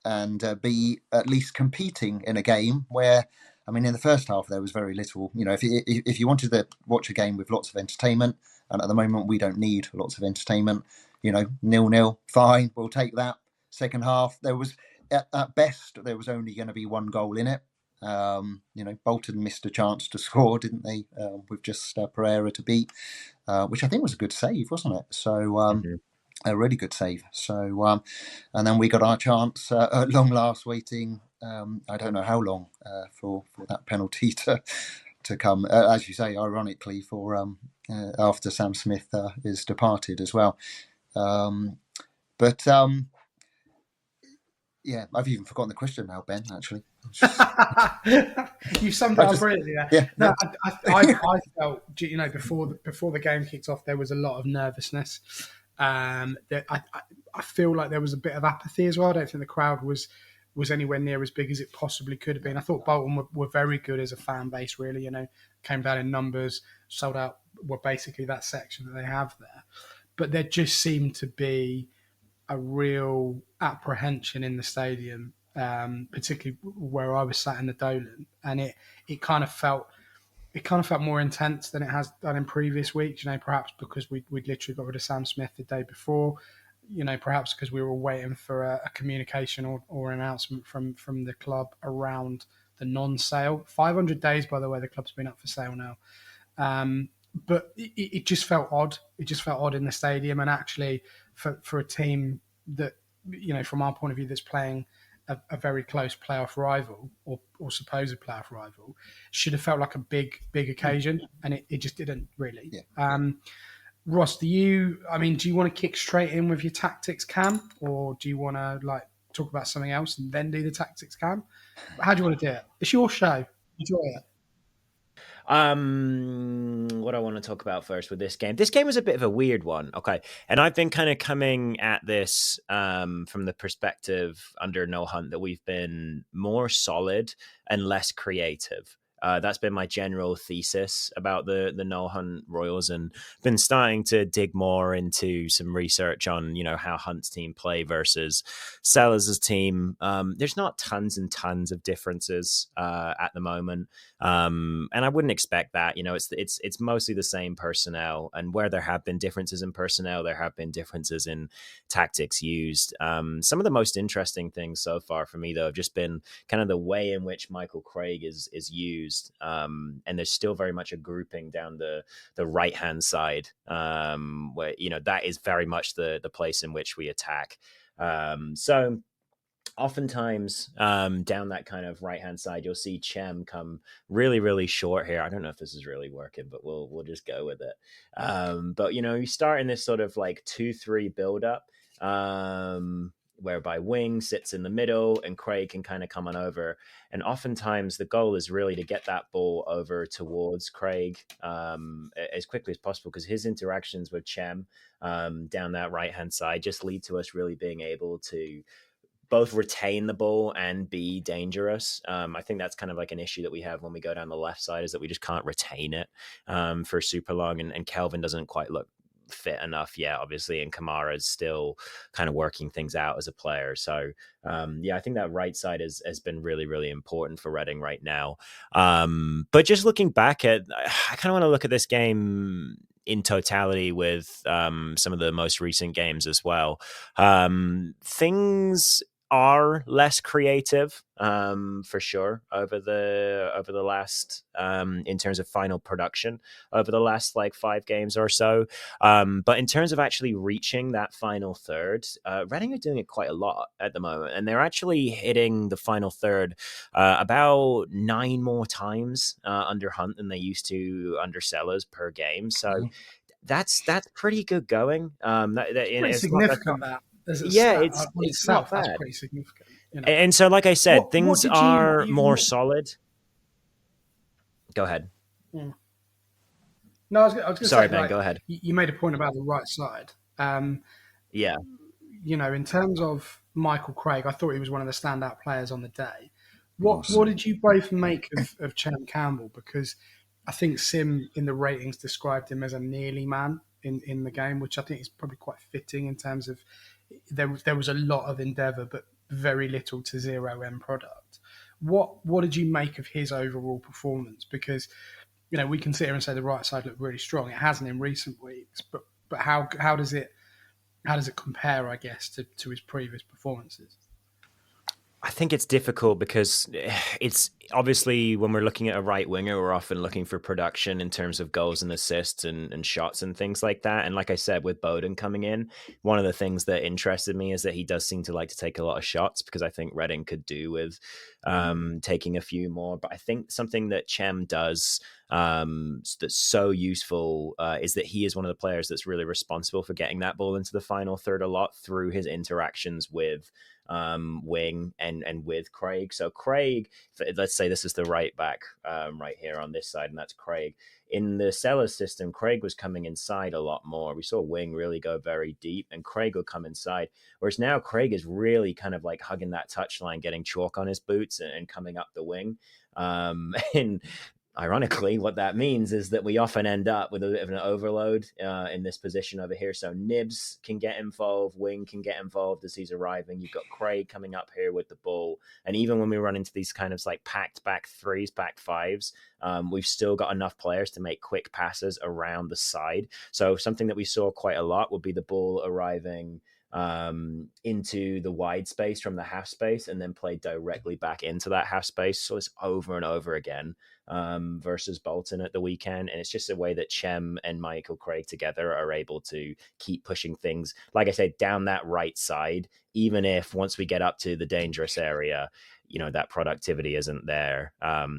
[SPEAKER 2] and be at least competing in a game where, in the first half there was very little. If you wanted to watch a game with lots of entertainment, and at the moment we don't need lots of entertainment, 0-0, fine, we'll take that. Second half, there was at best there was only going to be one goal in it. Bolton missed a chance to score, didn't they? With just Pereira to beat, which I think was a good save, wasn't it? So a really good save. So and then we got our chance at long last, waiting. I don't know how long for that penalty to come. As you say, ironically, for after Sam Smith is departed as well. I've even forgotten the question now, Ben. Actually.
[SPEAKER 1] You summed it up brilliantly there.
[SPEAKER 2] Yeah,
[SPEAKER 1] no, I felt, before the game kicked off, there was a lot of nervousness. I feel like there was a bit of apathy as well. I don't think the crowd was anywhere near as big as it possibly could have been. I thought Bolton were very good as a fan base, really. Came down in numbers, sold out, were basically that section that they have there. But there just seemed to be a real apprehension in the stadium, particularly where I was sat in the Dolan, and it kind of felt more intense than it has done in previous weeks. Perhaps because we'd literally got rid of Sam Smith the day before. Perhaps because we were waiting for a communication or announcement from the club around the non-sale. 500 days, by the way, the club's been up for sale now. But it just felt odd. It just felt odd in the stadium. And actually, for a team that, from our point of view, that's playing a very close playoff rival or supposed playoff rival, should have felt like a big occasion. And it just didn't really. Yeah. Ross, do you want to kick straight in with your tactics, Cam? Or do you want to talk about something else and then do the tactics, Cam? How do you want to do it? It's your show. Enjoy it.
[SPEAKER 3] What I want to talk about first with this game. This game was a bit of a weird one. Okay. And I've been kind of coming at this from the perspective under Noel Hunt that we've been more solid and less creative. That's been my general thesis about the Noel Hunt Royals, and been starting to dig more into some research on, how Hunt's team play versus Sellers' team. There's not tons and tons of differences at the moment. And I wouldn't expect that. It's mostly the same personnel, and where there have been differences in personnel, there have been differences in tactics used. Some of the most interesting things so far for me, though, have just been kind of the way in which Michael Craig is used. And there's still very much a grouping down the right hand side, where that is very much the place in which we attack. So oftentimes down that kind of right hand side, you'll see Chem come really, really short here. I don't know if this is really working, but we'll just go with it. But you start in this sort of 2-3 build up, whereby Wing sits in the middle and Craig can kind of come on over. And oftentimes the goal is really to get that ball over towards Craig as quickly as possible, because his interactions with Chem down that right-hand side just lead to us really being able to both retain the ball and be dangerous. I think that's kind of like an issue that we have when we go down the left side, is that we just can't retain it for super long. And Kelvin doesn't quite look fit enough yet, obviously, and Kamara is still kind of working things out as a player. So I think that right side has been really, really important for Reading right now. But just looking back I kind of want to look at this game in totality with some of the most recent games as well. Things are less creative for sure over the last in terms of final production over the last 5 games or so, but in terms of actually reaching that final third, Reading are doing it quite a lot at the moment, and they're actually hitting the final third about 9 more times under Hunt than they used to under Sellers per game. So that's pretty good going.
[SPEAKER 1] Pretty significant.
[SPEAKER 3] It's not bad.
[SPEAKER 1] That's pretty significant.
[SPEAKER 3] And so, like I said, things are more solid. Go ahead.
[SPEAKER 1] Yeah. No, I was going to say.
[SPEAKER 3] Sorry, Ben. Go ahead.
[SPEAKER 1] You made a point about the right side.
[SPEAKER 3] Yeah.
[SPEAKER 1] In terms of Michael Craig, I thought he was one of the standout players on the day. What did you both make of Chem Campbell? Because I think Sim in the ratings described him as a nearly man in the game, which I think is probably quite fitting in terms of there was a lot of endeavour, but very little to zero end product. What did you make of his overall performance? Because we can sit here and say the right side looked really strong. It hasn't in recent weeks, but how does it compare, I guess, to his previous performances?
[SPEAKER 3] I think it's difficult because it's obviously, when we're looking at a right winger, we're often looking for production in terms of goals and assists and shots and things like that. And like I said, with Bodin coming in, one of the things that interested me is that he does seem to like to take a lot of shots, because I think Reading could do with taking a few more. But I think something that Chem does that's so useful is that he is one of the players that's really responsible for getting that ball into the final third a lot through his interactions with wing and with Craig. So Craig, let's say this is the right back right here on this side, and that's Craig. In the Sellers system, Craig was coming inside a lot more. We saw Wing really go very deep, and Craig would come inside. Whereas now Craig is really kind of like hugging that touchline, getting chalk on his boots and coming up the wing. And ironically, what that means is that we often end up with a bit of an overload in this position over here. So Nibs can get involved, Wing can get involved as he's arriving. You've got Craig coming up here with the ball. And even when we run into these kind of like packed back threes, back fives, we've still got enough players to make quick passes around the side. So something that we saw quite a lot would be the ball arriving into the wide space from the half space and then play directly back into that half space. So it's over and over again versus Bolton at the weekend. And it's just a way that Chem and Michael Craig together are able to keep pushing things, like I said, down that right side, even if once we get up to the dangerous area, that productivity isn't there.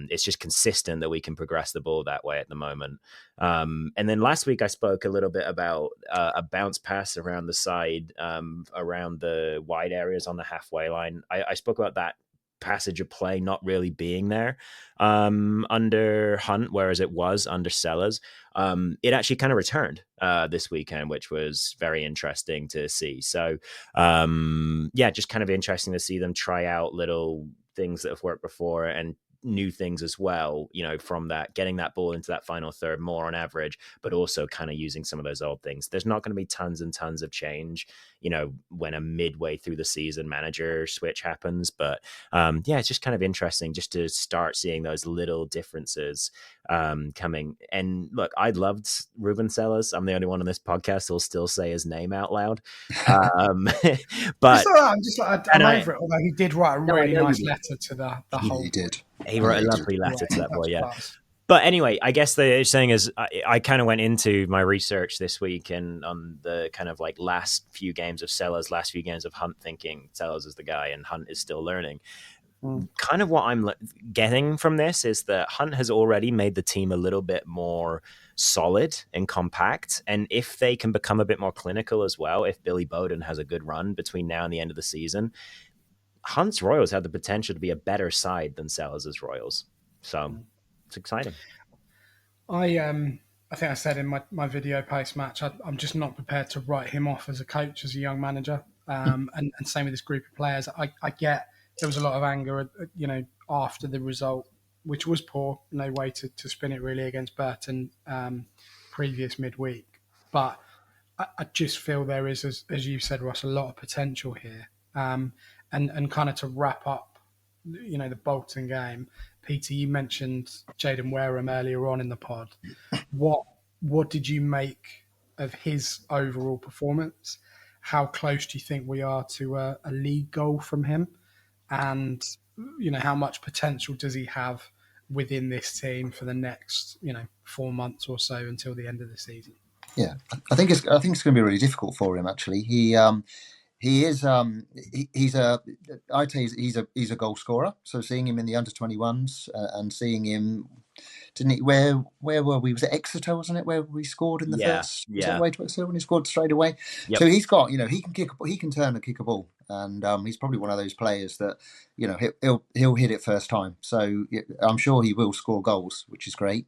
[SPEAKER 3] It's just consistent that we can progress the ball that way at the moment. And then last week I spoke a little bit about a bounce pass around the side, around the wide areas on the halfway line. I spoke about that passage of play not really being there under Hunt, whereas it was under Sellers. It actually kind of returned this weekend, which was very interesting to see. So just kind of interesting to see them try out little things that have worked before and new things as well, from that, getting that ball into that final third more on average, but also kind of using some of those old things. There's not going to be tons and tons of change, when a midway through the season manager switch happens. But it's just kind of interesting just to start seeing those little differences coming. And look, I loved Ruben Sellers. I'm the only one on this podcast who'll still say his name out loud. But
[SPEAKER 1] I'm over it. Although he did write a really nice letter to the whole.
[SPEAKER 2] He did.
[SPEAKER 3] He wrote a lovely letter to that boy, yeah.
[SPEAKER 1] Class.
[SPEAKER 3] But anyway, I guess the saying is I kind of went into my research this week and on the kind of like last few games of Sellers, last few games of Hunt, thinking Sellers is the guy and Hunt is still learning. Kind of what I'm getting from this is that Hunt has already made the team a little bit more solid and compact. And if they can become a bit more clinical as well, if Billy Bodin has a good run between now and the end of the season, Hunt's Royals have the potential to be a better side than Sellers' Royals. So it's exciting.
[SPEAKER 1] I think I said in my video post-match, I'm just not prepared to write him off as a coach, as a young manager. And same with this group of players. I get there was a lot of anger, after the result, which was poor. No way to spin it really against Burton previous midweek. But I just feel there is, as you said, Ross, a lot of potential here. And kind of to wrap up, the Bolton game, Peter, you mentioned Jaden Wareham earlier on in the pod. What did you make of his overall performance? How close do you think we are to a league goal from him? And, how much potential does he have within this team for the next, 4 months or so until the end of the season?
[SPEAKER 2] Yeah, I think it's going to be really difficult for him. Actually, he's a goal scorer. So seeing him in the under-21s and seeing him, didn't he? Where were we? Was it Exeter? Wasn't it where we scored in the first? Was it away to Exeter when he scored straight away? Yep. So he's got, he can turn and kick a ball, and he's probably one of those players that, he'll hit it first time. So I'm sure he will score goals, which is great.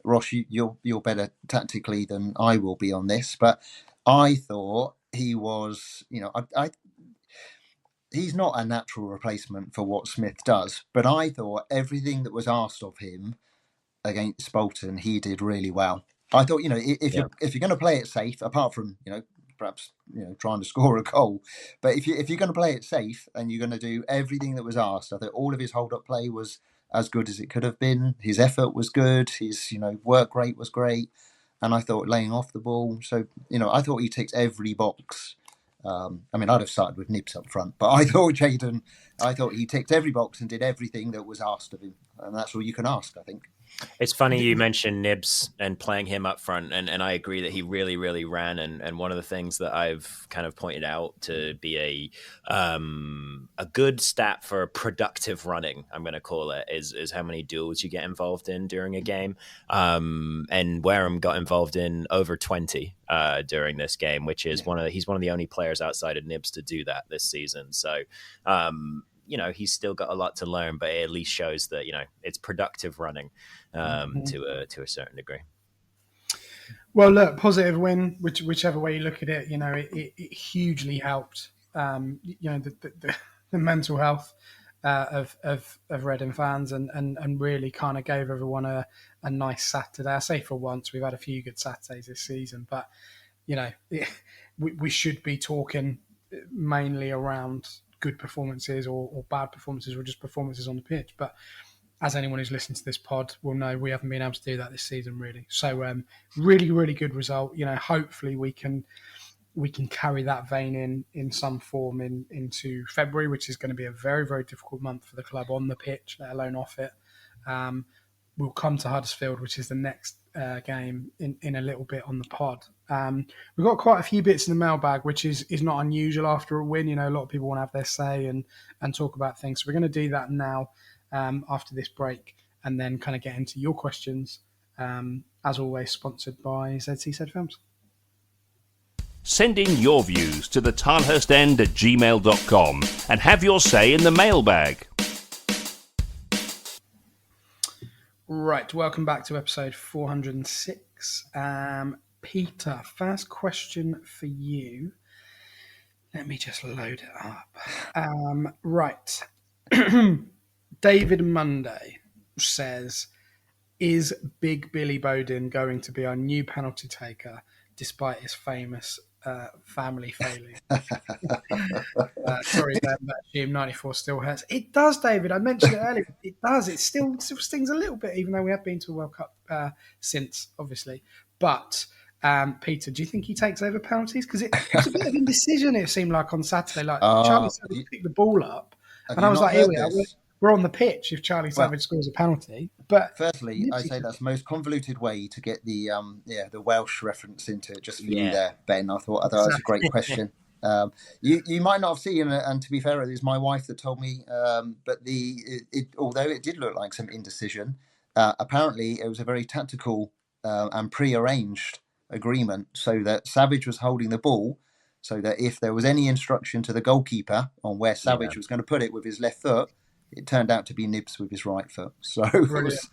[SPEAKER 2] Ross, you're better tactically than I will be on this, but I thought he was, he's not a natural replacement for what Smith does, but I thought everything that was asked of him against Bolton, he did really well. I thought, if you're going to play it safe, apart from, perhaps, trying to score a goal, but if you're going to play it safe and you're going to do everything that was asked, I thought all of his hold-up play was as good as it could have been. His effort was good. His, work rate was great. And I thought laying off the ball. So, I thought he ticks every box. I'd have started with Nibs up front, but I thought he ticked every box and did everything that was asked of him. And that's all you can ask, I think.
[SPEAKER 3] It's funny you mentioned Nibs and playing him up front, and I agree that he really, really ran. And one of the things that I've kind of pointed out to be a good stat for productive running, I'm going to call it, is how many duels you get involved in during a game. And Wareham got involved in over 20 during this game, which is he's one of the only players outside of Nibs to do that this season. So he's still got a lot to learn, but it at least shows that it's productive running to a certain degree.
[SPEAKER 1] Well, look, positive win, whichever way you look at it, it hugely helped. The mental health of Reading fans, and really kind of gave everyone a nice Saturday. I say for once, we've had a few good Saturdays this season, but we should be talking mainly around good performances or bad performances or just performances on the pitch. But as anyone who's listened to this pod will know, we haven't been able to do that this season, really. So really, really good result. Hopefully we can carry that vein in some form into February, which is going to be a very, very difficult month for the club on the pitch, let alone off it. We'll come to Huddersfield, which is the next game in a little bit on the pod. We've got quite a few bits in the mailbag, which is not unusual after a win. A lot of people want to have their say and talk about things. So we're going to do that now after this break, and then kind of get into your questions. As always, sponsored by ZCZ Films.
[SPEAKER 4] Send in your views to the tilehurstend@gmail.com and have your say in the mailbag.
[SPEAKER 1] Right, welcome back to episode 406. Peter, first question for you. Let me just load it up. Right. David Monday says, is Big Billy Bodin going to be our new penalty taker despite his famous family failing? Sorry, that GM94 still hurts. It does, David. I mentioned it earlier. It does. It still stings a little bit, even though we have been to a World Cup since, obviously. But Peter, do you think he takes over penalties? Because it was a bit of indecision, it seemed like, on Saturday. Like Charlie Savage picked the ball up, and I was like, here we are. We're on the pitch if Charlie Savage scores a penalty. But
[SPEAKER 2] firstly, I say that's the most convoluted way to get the Welsh reference into it, just for you there, Ben. I thought that was a great question. You might not have seen, and to be fair, it was my wife that told me. But although it did look like some indecision, apparently it was a very tactical and pre-arranged agreement, so that Savage was holding the ball, so that if there was any instruction to the goalkeeper on where Savage was going to put it with his left foot, it turned out to be Nibs with his right foot. So it was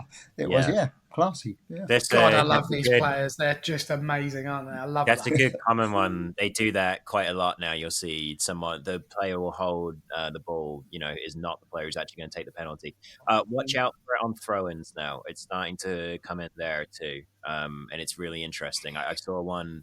[SPEAKER 2] classy. Yeah.
[SPEAKER 1] God, I love these players. They're just amazing, aren't they? I love that.
[SPEAKER 3] That's a good common one. They do that quite a lot now. You'll see the player will hold the ball, is not the player who's actually going to take the penalty. Watch out for it on throw-ins now. It's starting to come in there too. And it's really interesting. I saw one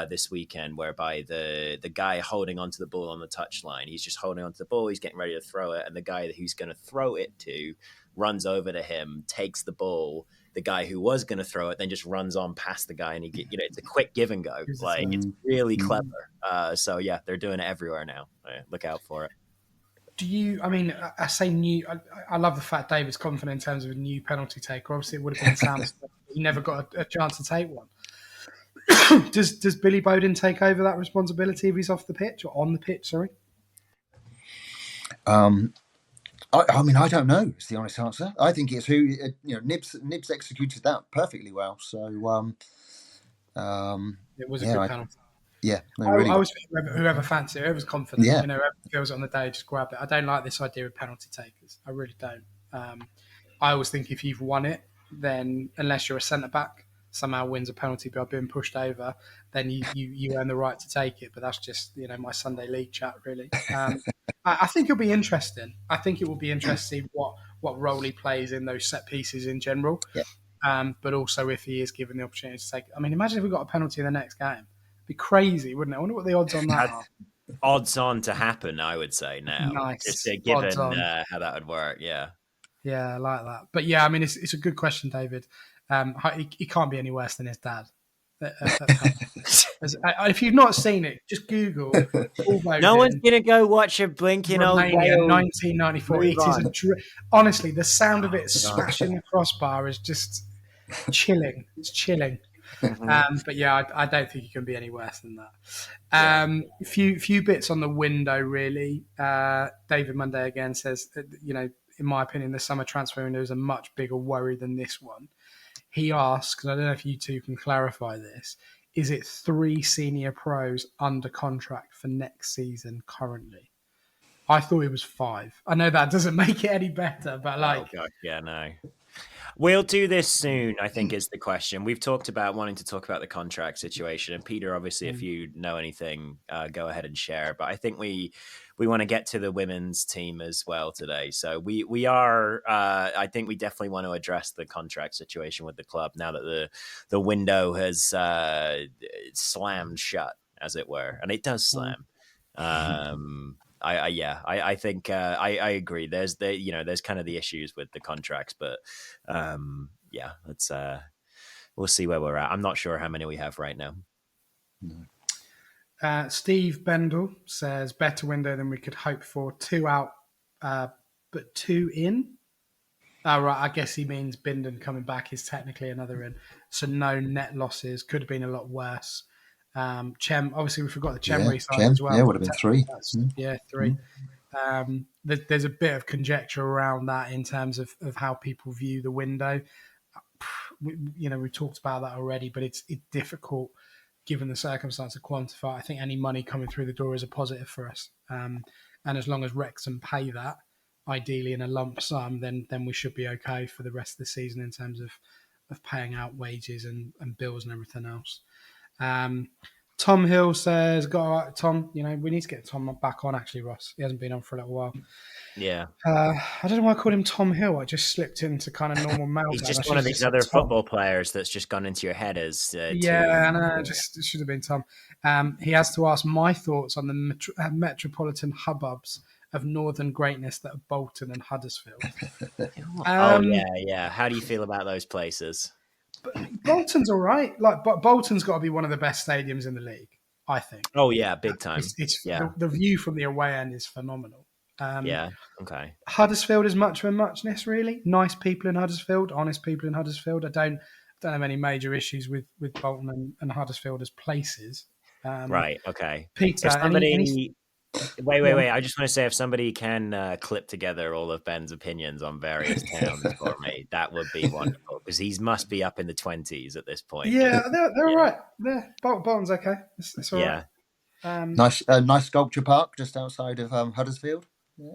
[SPEAKER 3] this weekend whereby the guy holding onto the ball on the touchline, he's just holding onto the ball, he's getting ready to throw it, and the guy who's going to throw it to runs over to him, takes the ball. The guy who was going to throw it then just runs on past the guy, and it's a quick give and go. Like, it's really clever. So yeah, they're doing it everywhere now. Look out for it.
[SPEAKER 1] I say new. I love the fact David's confident in terms of a new penalty taker. Obviously, it would have been Sam. He never got a chance to take one. Does Billy Bodin take over that responsibility if he's off the pitch or on the pitch? Sorry.
[SPEAKER 2] I don't know. It's the honest answer. I think it's who Nibs executed that perfectly well. So
[SPEAKER 1] it was a good penalty.
[SPEAKER 2] Yeah,
[SPEAKER 1] I was whoever fancy, whoever's confident, whoever feels on the day, just grab it. I don't like this idea of penalty takers. I really don't. I always think if you've won it, then unless you're a centre back, somehow wins a penalty by being pushed over, then you earn the right to take it. But that's just my Sunday league chat, really. I think it'll be interesting. I think it will be interesting to see what role he plays in those set pieces in general. Yeah. But also if he is given the opportunity to take. I mean, imagine if we got a penalty in the next game. Be crazy, wouldn't it? I wonder what the odds on that are.
[SPEAKER 3] Odds on to happen, I would say now.
[SPEAKER 1] Nice.
[SPEAKER 3] Just given how that would work, yeah.
[SPEAKER 1] Yeah, I like that. But yeah, I mean, it's a good question, David. He can't be any worse than his dad. If you've not seen it, just Google Paul Bodin.
[SPEAKER 3] No one's going to go watch a blinking old
[SPEAKER 1] Romania,
[SPEAKER 3] Wales.
[SPEAKER 1] 1994. It is honestly, the sound of it smashing the crossbar is just chilling. It's chilling. But yeah, I don't think it can be any worse than that. Few bits on the window, really. David Monday again says, in my opinion, the summer transfer window is a much bigger worry than this one. He asks, and I don't know if you two can clarify this, is it 3 senior pros under contract for next season currently? I thought it was 5. I know that doesn't make it any better, but
[SPEAKER 3] no. We'll do this soon, I think, is the question. We've talked about wanting to talk about the contract situation. And Peter, obviously, if you know anything, go ahead and share. But I think we want to get to the women's team as well today. So we are, I think we definitely want to address the contract situation with the club now that the window has slammed shut, as it were. And it does slam. I think I agree. There's kind of the issues with the contracts, but let's we'll see where we're at. I'm not sure how many we have right now.
[SPEAKER 1] Steve Bendel says better window than we could hope for. 2 out, but 2 in. Right, I guess he means Bindon coming back is technically another in. So no net losses. Could have been a lot worse. Chem, obviously we forgot the Chem re-sign as well.
[SPEAKER 2] Yeah, would have been 3.
[SPEAKER 1] Yeah, 3. There's a bit of conjecture around that in terms of how people view the window. We talked about that already, but it's difficult given the circumstance to quantify. I think any money coming through the door is a positive for us. And as long as Wrexham pay that, ideally in a lump sum, then we should be okay for the rest of the season in terms of paying out wages and bills and everything else. Tom Hill says, Tom, we need to get Tom back on, actually, Ross. He hasn't been on for a little while.
[SPEAKER 3] Yeah.
[SPEAKER 1] I don't know why I called him Tom Hill. I just slipped into kind of normal mail.
[SPEAKER 3] He's just one of these other football players that's just gone into your head as
[SPEAKER 1] I know. It should have been Tom. He has to ask my thoughts on the metropolitan hubbubs of northern greatness that are Bolton and Huddersfield.
[SPEAKER 3] How do you feel about those places?
[SPEAKER 1] Bolton's all right. Bolton's got to be one of the best stadiums in the league, I think.
[SPEAKER 3] Oh yeah, big time.
[SPEAKER 1] The view from the away end is phenomenal.
[SPEAKER 3] Okay.
[SPEAKER 1] Huddersfield is much of a muchness, really. Nice people in Huddersfield, honest people in Huddersfield. I don't have any major issues with Bolton and Huddersfield as places.
[SPEAKER 3] Right. Okay.
[SPEAKER 1] Peter,
[SPEAKER 3] Wait. I just want to say, if somebody can clip together all of Ben's opinions on various towns for me, that would be wonderful, because he must be up in the 20s at this point.
[SPEAKER 1] Yeah, they're all right. Bolton's okay. It's all right.
[SPEAKER 2] Nice sculpture park just outside of Huddersfield.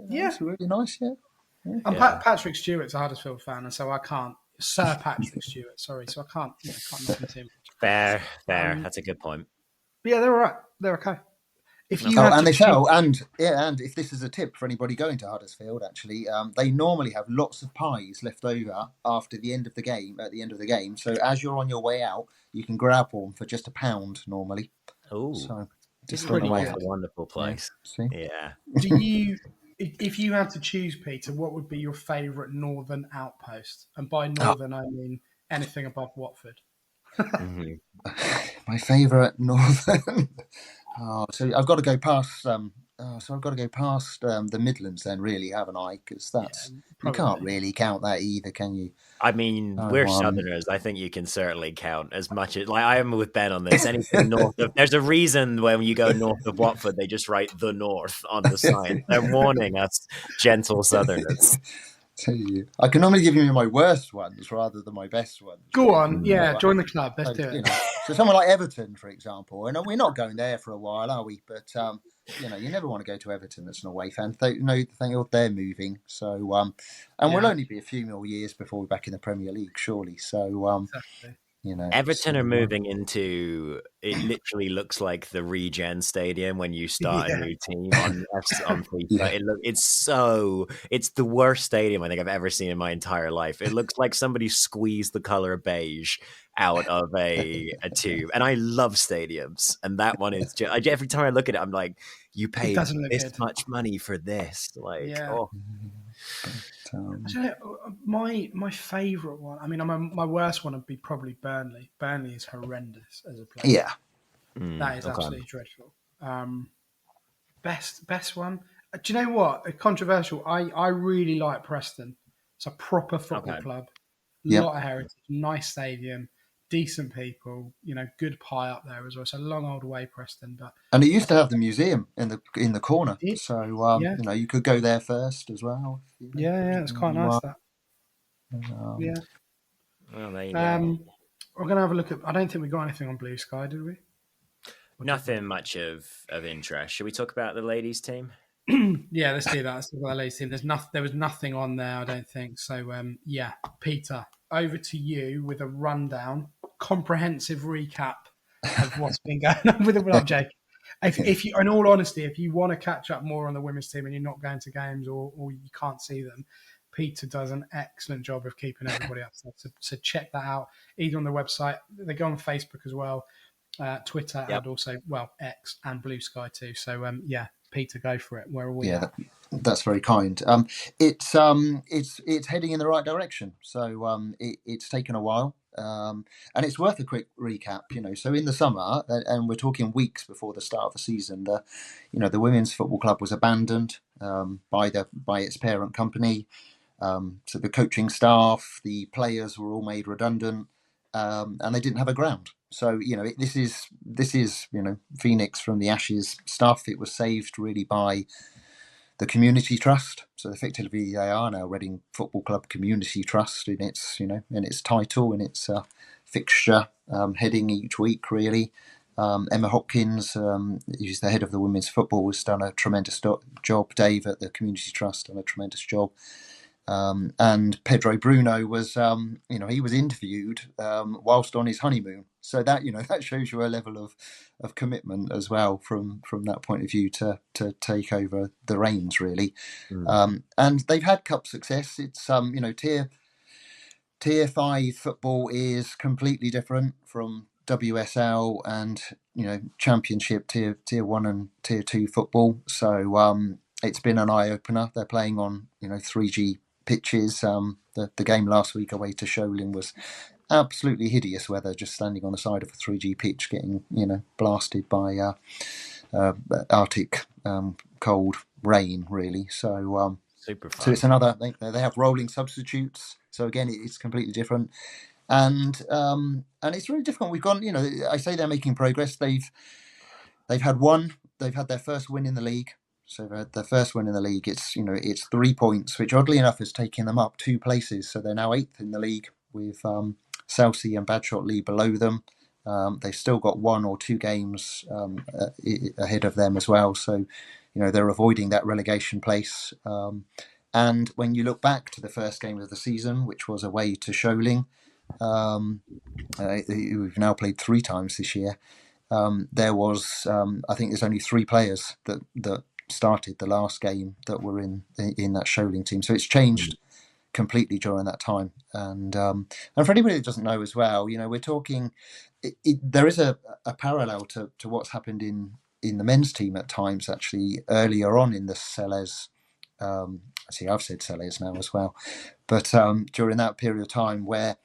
[SPEAKER 2] Yeah, it's really nice.
[SPEAKER 1] Patrick Stewart's a Huddersfield fan, and so I can't. Sir Patrick Stewart, sorry, so I can't knock him too much.
[SPEAKER 3] Fair. That's a good point.
[SPEAKER 1] But yeah, they're all right. They're okay. If you
[SPEAKER 2] and if this is a tip for anybody going to Huddersfield, actually, they normally have lots of pies left over after the end of the game. At the end of the game, so as you're on your way out, you can grab one for just £1 normally.
[SPEAKER 3] Oh,
[SPEAKER 2] so
[SPEAKER 3] it's pretty a wonderful place.
[SPEAKER 2] Yeah.
[SPEAKER 1] Do you? If you had to choose, Peter, what would be your favourite northern outpost? And by northern, I mean anything above Watford.
[SPEAKER 2] My favourite northern. So I've got to go past. The Midlands, then, really, haven't I? Because you can't really count that either, can you?
[SPEAKER 3] I mean, we're Southerners. I think you can certainly count as much as. I am with Ben on this. Anything north of. There's a reason when you go north of Watford, they just write the North on the sign. They're warning us, gentle Southerners.
[SPEAKER 2] I can normally give you my worst ones rather than my best ones.
[SPEAKER 1] Go on, join the club. Let's do it.
[SPEAKER 2] So someone like Everton, for example, and we're not going there for a while, are we? But you never want to go to Everton. That's an away fan. They're moving. So we'll only be a few more years before we're back in the Premier League, surely. So
[SPEAKER 1] exactly.
[SPEAKER 3] Everton are moving into. It literally looks like the Regen Stadium when you start a new team on FIFA. It's the worst stadium I think I've ever seen in my entire life. It looks like somebody squeezed the color beige out of a tube. And I love stadiums, and that one is just, every time I look at it, I'm like, you paid this much money for this,
[SPEAKER 2] But,
[SPEAKER 1] I don't know, my favourite one. I mean, my worst one would be probably Burnley. Burnley is horrendous as a place.
[SPEAKER 2] yeah,
[SPEAKER 1] That is
[SPEAKER 3] okay.
[SPEAKER 1] absolutely dreadful. Best one. Do you know what? Controversial. I really like Preston. It's a proper football club.
[SPEAKER 2] Yep.
[SPEAKER 1] Lot of heritage, nice stadium, decent people. Good pie up there as well. It's a long old way, Preston.
[SPEAKER 2] And it used to have the museum in the corner, so
[SPEAKER 1] Yeah.
[SPEAKER 2] you could go there first as well.
[SPEAKER 1] Yeah, it's quite nice that. Yeah.
[SPEAKER 3] Well, there you go.
[SPEAKER 1] We're going to have a look at. I don't think we got anything on Blue Sky, did we?
[SPEAKER 3] Nothing much of interest. Should we talk about the ladies' team?
[SPEAKER 1] Yeah, let's do that. Let's talk about the ladies' team. There was nothing on there, I don't think. So, yeah, Peter, over to you with a rundown, comprehensive recap of what's been going on with the World Jake. If you, in all honesty, if you want to catch up more on the women's team and you're not going to games or you can't see them, Peter does an excellent job of keeping everybody up. So check that out, either on the website. They go on Facebook as well, Twitter, and also, X and Blue Sky too. So, yeah, Peter, go for it. Where are we at?
[SPEAKER 2] That's very kind. It's heading in the right direction. So it's taken a while, and it's worth a quick recap. So in the summer, and we're talking weeks before the start of the season, the women's football club was abandoned by its parent company. So the coaching staff, the players were all made redundant, and they didn't have a ground. So this is Phoenix from the ashes stuff. It was saved really by the community trust. So effectively, they are now Reading Football Club Community Trust in its title, in its fixture heading each week. Really, Emma Hopkins, who's the head of the women's football, has done a tremendous job. Dave at the Community Trust done a tremendous job. And Pedro Bruno was, he was interviewed whilst on his honeymoon. So that shows you a level of commitment as well from that point of view to take over the reins, really. And they've had cup success. It's tier 5 football is completely different from WSL and Championship tier 1 and tier 2 football. So it's been an eye opener. They're playing on 3G pitches. The game last week away to Sholing was absolutely hideous weather, just standing on the side of a 3G pitch, getting blasted by Arctic cold rain, really. So
[SPEAKER 3] super fun.
[SPEAKER 2] So it's another. They have rolling substitutes, so again it's completely different, and it's really difficult. We've gone. I say they're making progress. They've had their first win in the league. So their first win in the league, it's 3 points, which oddly enough has taken them up 2 places. So they're now 8th in the league with Chelsea and Badshot Lee below them. They've still got 1 or 2 games ahead of them as well. So, they're avoiding that relegation place. And when you look back to the first game of the season, which was away to Sholing, we've now played 3 times this year. There was, I think there's only 3 players that started the last game that were in that Sholing team. So it's changed completely during that time. And for anybody that doesn't know as well, we're talking, there is a parallel to what's happened in the men's team at times, actually, earlier on in the Sellers. I've said Sellers now as well, but during that period of time where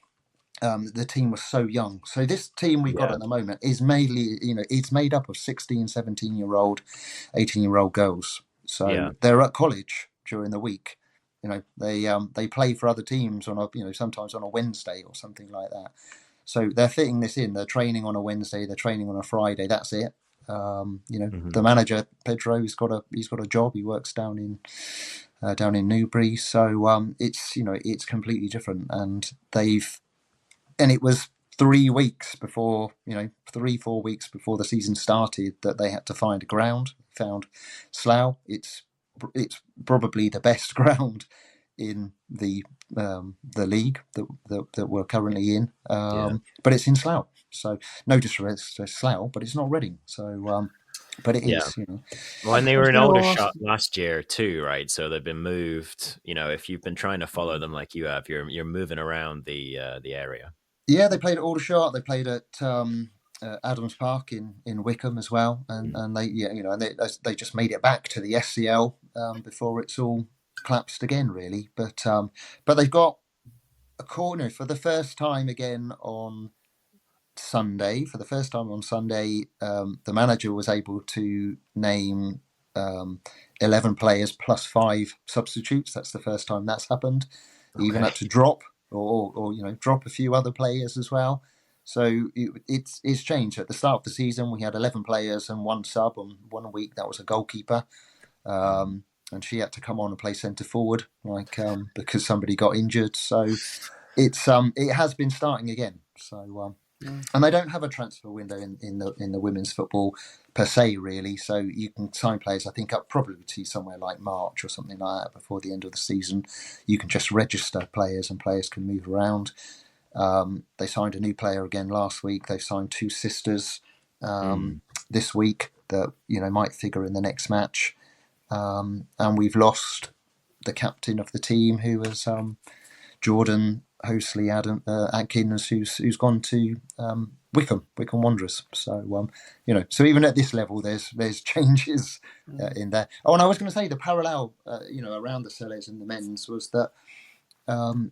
[SPEAKER 2] the team was so young. So this team we've got at the moment is mainly, it's made up of 16, 17-year-old, 18-year-old girls. So they're at college during the week. They play for other teams on sometimes on a Wednesday or something like that. So they're fitting this in. They're training on a Wednesday. They're training on a Friday. That's it. The manager Pedro, he's got a job. He works down in Newbury. So it's completely different. And it was 3 weeks before, 3-4 weeks before the season started that they had to find a ground. Found Slough. It's probably the best ground in the league that we're currently in. But it's in Slough. So no disrespect to Slough, but it's not Reading. So but it is,
[SPEAKER 3] Well, and they were in Aldershot last year too, right? So they've been moved. If you've been trying to follow them like you have, you're moving around the area.
[SPEAKER 2] Yeah, they played at Aldershot. They played at Adams Park in Wickham as well, and they just made it back to the SCL before it's all collapsed again, really. But they've got a corner for the first time again on Sunday. For the first time on Sunday, the manager was able to name 11 players plus 5 substitutes. That's the first time that's happened. He even had to drop or drop a few other players as well. So it's changed. At the start of the season, we had 11 players and 1 sub. On 1 week, that was a goalkeeper. And she had to come on and play centre forward, because somebody got injured. So it has been starting again. So and they don't have a transfer window in the women's football per se, really. So you can sign players, I think, up probably to somewhere like March or something like that before the end of the season. You can just register players and players can move around. They signed a new player again last week. They've signed 2 sisters this week that might figure in the next match. And we've lost the captain of the team, who was Jordan Hosley Atkins, who's gone to Wycombe Wanderers. So so even at this level, there's changes in there. Oh, and I was going to say the parallel, around the Sellers and the men's was that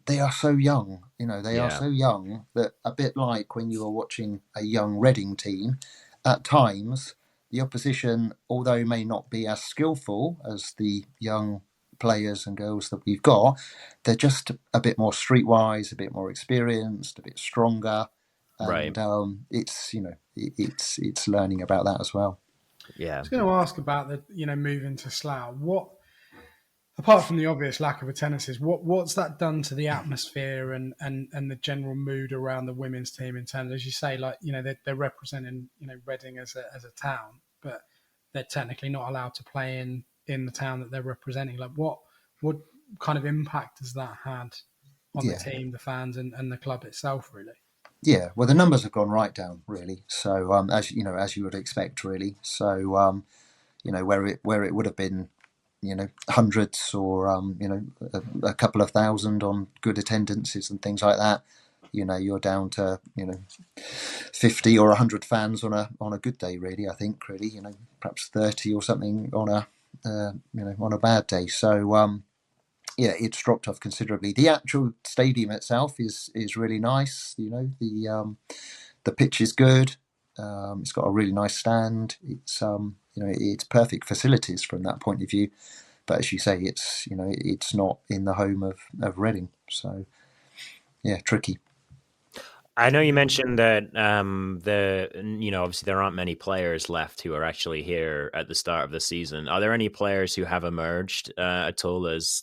[SPEAKER 2] they are so young. They are so young that, a bit like when you are watching a young Reading team, at times the opposition, although may not be as skillful as the young players and girls that we've got, they're just a bit more streetwise, a bit more experienced, a bit stronger, and it's learning about that as well.
[SPEAKER 1] I was going to ask about the moving to Slough. What, apart from the obvious lack of attendances, what's that done to the atmosphere and the general mood around the women's team in terms, as you say, they're representing Reading as a town, but they're technically not allowed to play in the town that they're representing. Like what kind of impact has that had on the team, the fans, and the club itself, really? Yeah,
[SPEAKER 2] well, the numbers have gone right down, really. So as you would expect, really. So where it would have been hundreds or a couple of thousand on good attendances and things like that, you're down to 50 or 100 fans on a good day, really. I think, really, perhaps 30 or something on a bad day. So it's dropped off considerably. The actual stadium itself is really nice. The pitch is good. It's got a really nice stand. It's it's perfect facilities from that point of view. But as you say, it's not in the home of Reading. So tricky.
[SPEAKER 3] I know you mentioned that obviously there aren't many players left who are actually here at the start of the season. Are there any players who have emerged at all as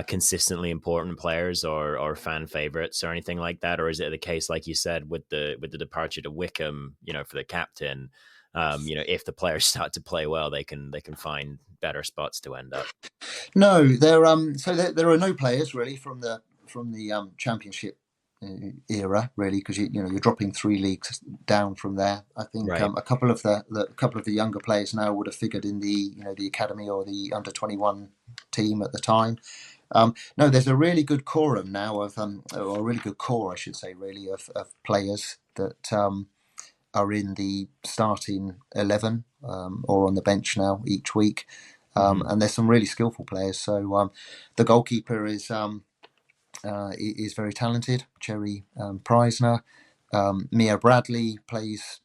[SPEAKER 3] consistently important players or fan favorites or anything like that? Or is it the case, like you said, with the departure to Wycombe, for the captain, if the players start to play well, they can find better spots to end up?
[SPEAKER 2] No, there are no players really from the Championship era, really, because you're dropping 3 leagues down from there. I think a couple of the younger players now would have figured in the the academy or the under-21 team at the time. No, there's a really good quorum now of or a really good core, I should say, really, of players that are in the starting 11 or on the bench now each week, and there's some really skillful players. So the goalkeeper is very talented, Cherry Preisner. Mia Bradley plays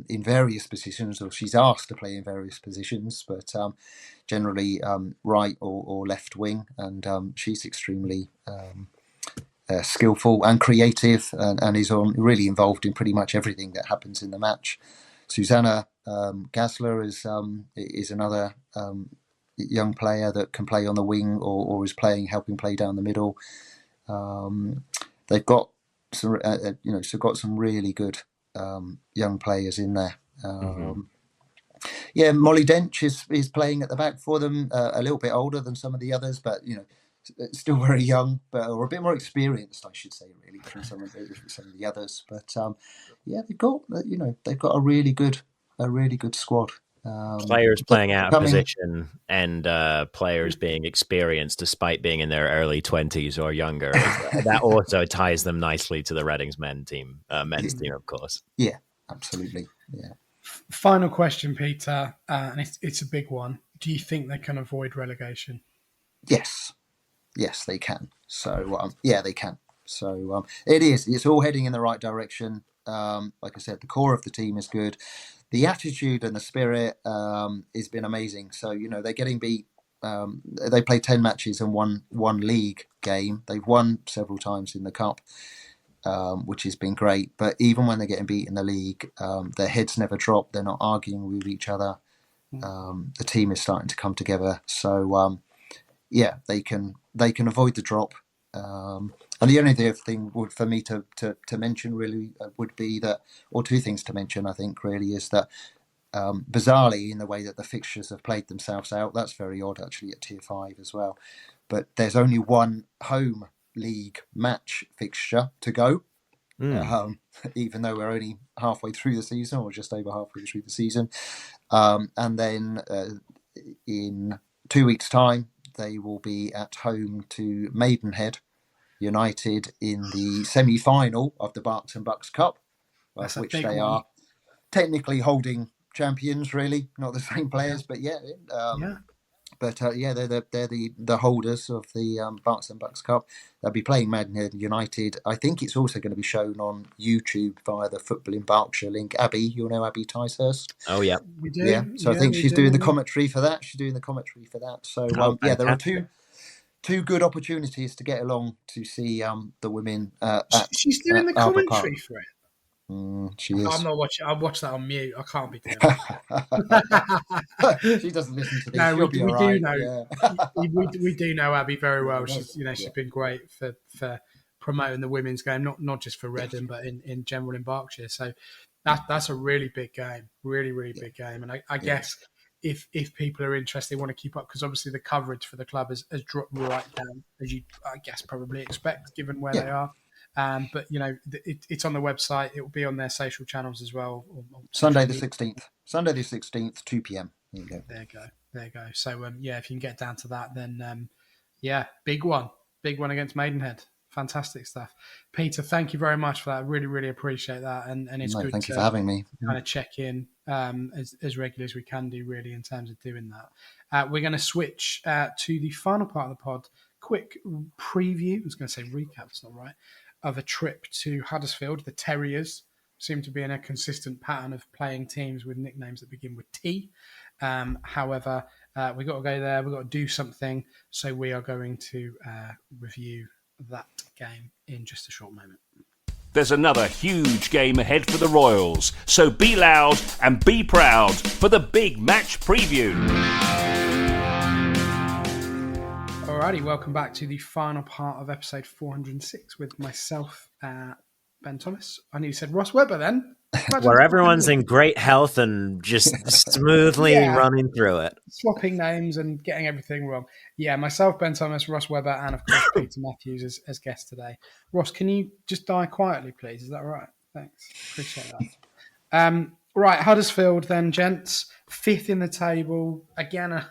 [SPEAKER 2] in various positions, or she's asked to play in various positions, but generally right or left wing, and she's extremely skillful and creative, and is really involved in pretty much everything that happens in the match. Susanna Gasler is another young player that can play on the wing or is helping play down the middle. They've got some really good young players in there. Molly Dench is playing at the back for them, a little bit older than some of the others, but still very young, or a bit more experienced, I should say, really, from some of the others. But they've got a really good squad.
[SPEAKER 3] Players playing out of position and players being experienced despite being in their early 20s or younger. That also ties them nicely to the Reading's men's team, of course.
[SPEAKER 2] Yeah, absolutely. Yeah.
[SPEAKER 1] Final question, Peter, and it's a big one. Do you think they can avoid relegation?
[SPEAKER 2] Yes, they can. So they can. So it's all heading in the right direction. Like I said, the core of the team is good. The attitude and the spirit has been amazing. So they're getting beat. They played 10 matches and won one league game. They've won several times in the cup, which has been great. But even when they're getting beat in the league, their heads never drop. They're not arguing with each other. The team is starting to come together. So they can avoid the drop. And the only other thing for me to mention really would be that, or two things to mention, I think really is that bizarrely in the way that the fixtures have played themselves out, that's very odd actually at Tier 5 as well. But there's only one home league match fixture to go, even though we're only halfway through the season or just over halfway through the season. And then in 2 weeks' time, they will be at home to Maidenhead United in the semi-final of the Berks and Bucks Cup, of which they are technically holding champions. Really, not the same players, but But they're the holders of the Berks and Bucks Cup. They'll be playing Maidenhead United. I think it's also going to be shown on YouTube via the Football in Berkshire link. Abby, you'll know Abby Tilehurst.
[SPEAKER 3] Oh yeah,
[SPEAKER 1] we do.
[SPEAKER 2] Yeah, so I think she's doing the commentary for that. So there are two good opportunities to get along to see the women.
[SPEAKER 1] She's doing the commentary for it.
[SPEAKER 2] She is.
[SPEAKER 1] I'm not watching. I'll watch that on mute. I can't be doing
[SPEAKER 2] that. She doesn't listen to this.
[SPEAKER 1] No, we
[SPEAKER 2] do
[SPEAKER 1] know.
[SPEAKER 2] Yeah.
[SPEAKER 1] we do know Abby very well. She's she's been great for promoting the women's game, not just for Reading, but in general in Berkshire. So that's a really big game, really big game. And I guess if people are interested, they want to keep up, because obviously the coverage for the club has dropped right down, as you I guess probably expect given where they are. But it's on the website. It will be on their social channels as well.
[SPEAKER 2] Sunday the 16th, 2 p.m.
[SPEAKER 1] There you go. So if you can get down to that, then big one against Maidenhead. Fantastic stuff, Peter. Thank you very much for that. Really appreciate that, and it's good.
[SPEAKER 2] Thank you for having me.
[SPEAKER 1] Kind of check in as regularly as we can do, really, in terms of doing that. We're going to switch to the final part of the pod. Quick preview. I was going to say recap. It's not right. Of a trip to Huddersfield. The Terriers seem to be in a consistent pattern of playing teams with nicknames that begin with T. However, we've got to go there. We've got to do something. So we are going to review that game in just a short moment.
[SPEAKER 4] There's another huge game ahead for the Royals. So be loud and be proud for the big match preview.
[SPEAKER 1] Alrighty, welcome back to the final part of episode 406 with myself, Ben Thomas. I nearly said Ross Webber then.
[SPEAKER 3] Where everyone's in great health and just smoothly running through it.
[SPEAKER 1] Swapping names and getting everything wrong. Yeah, myself, Ben Thomas, Ross Webber, and of course Peter Matthews as guest today. Ross, can you just die quietly, please? Is that all right? Thanks. Appreciate that. Right, Huddersfield then, gents. 5th in the table. Again,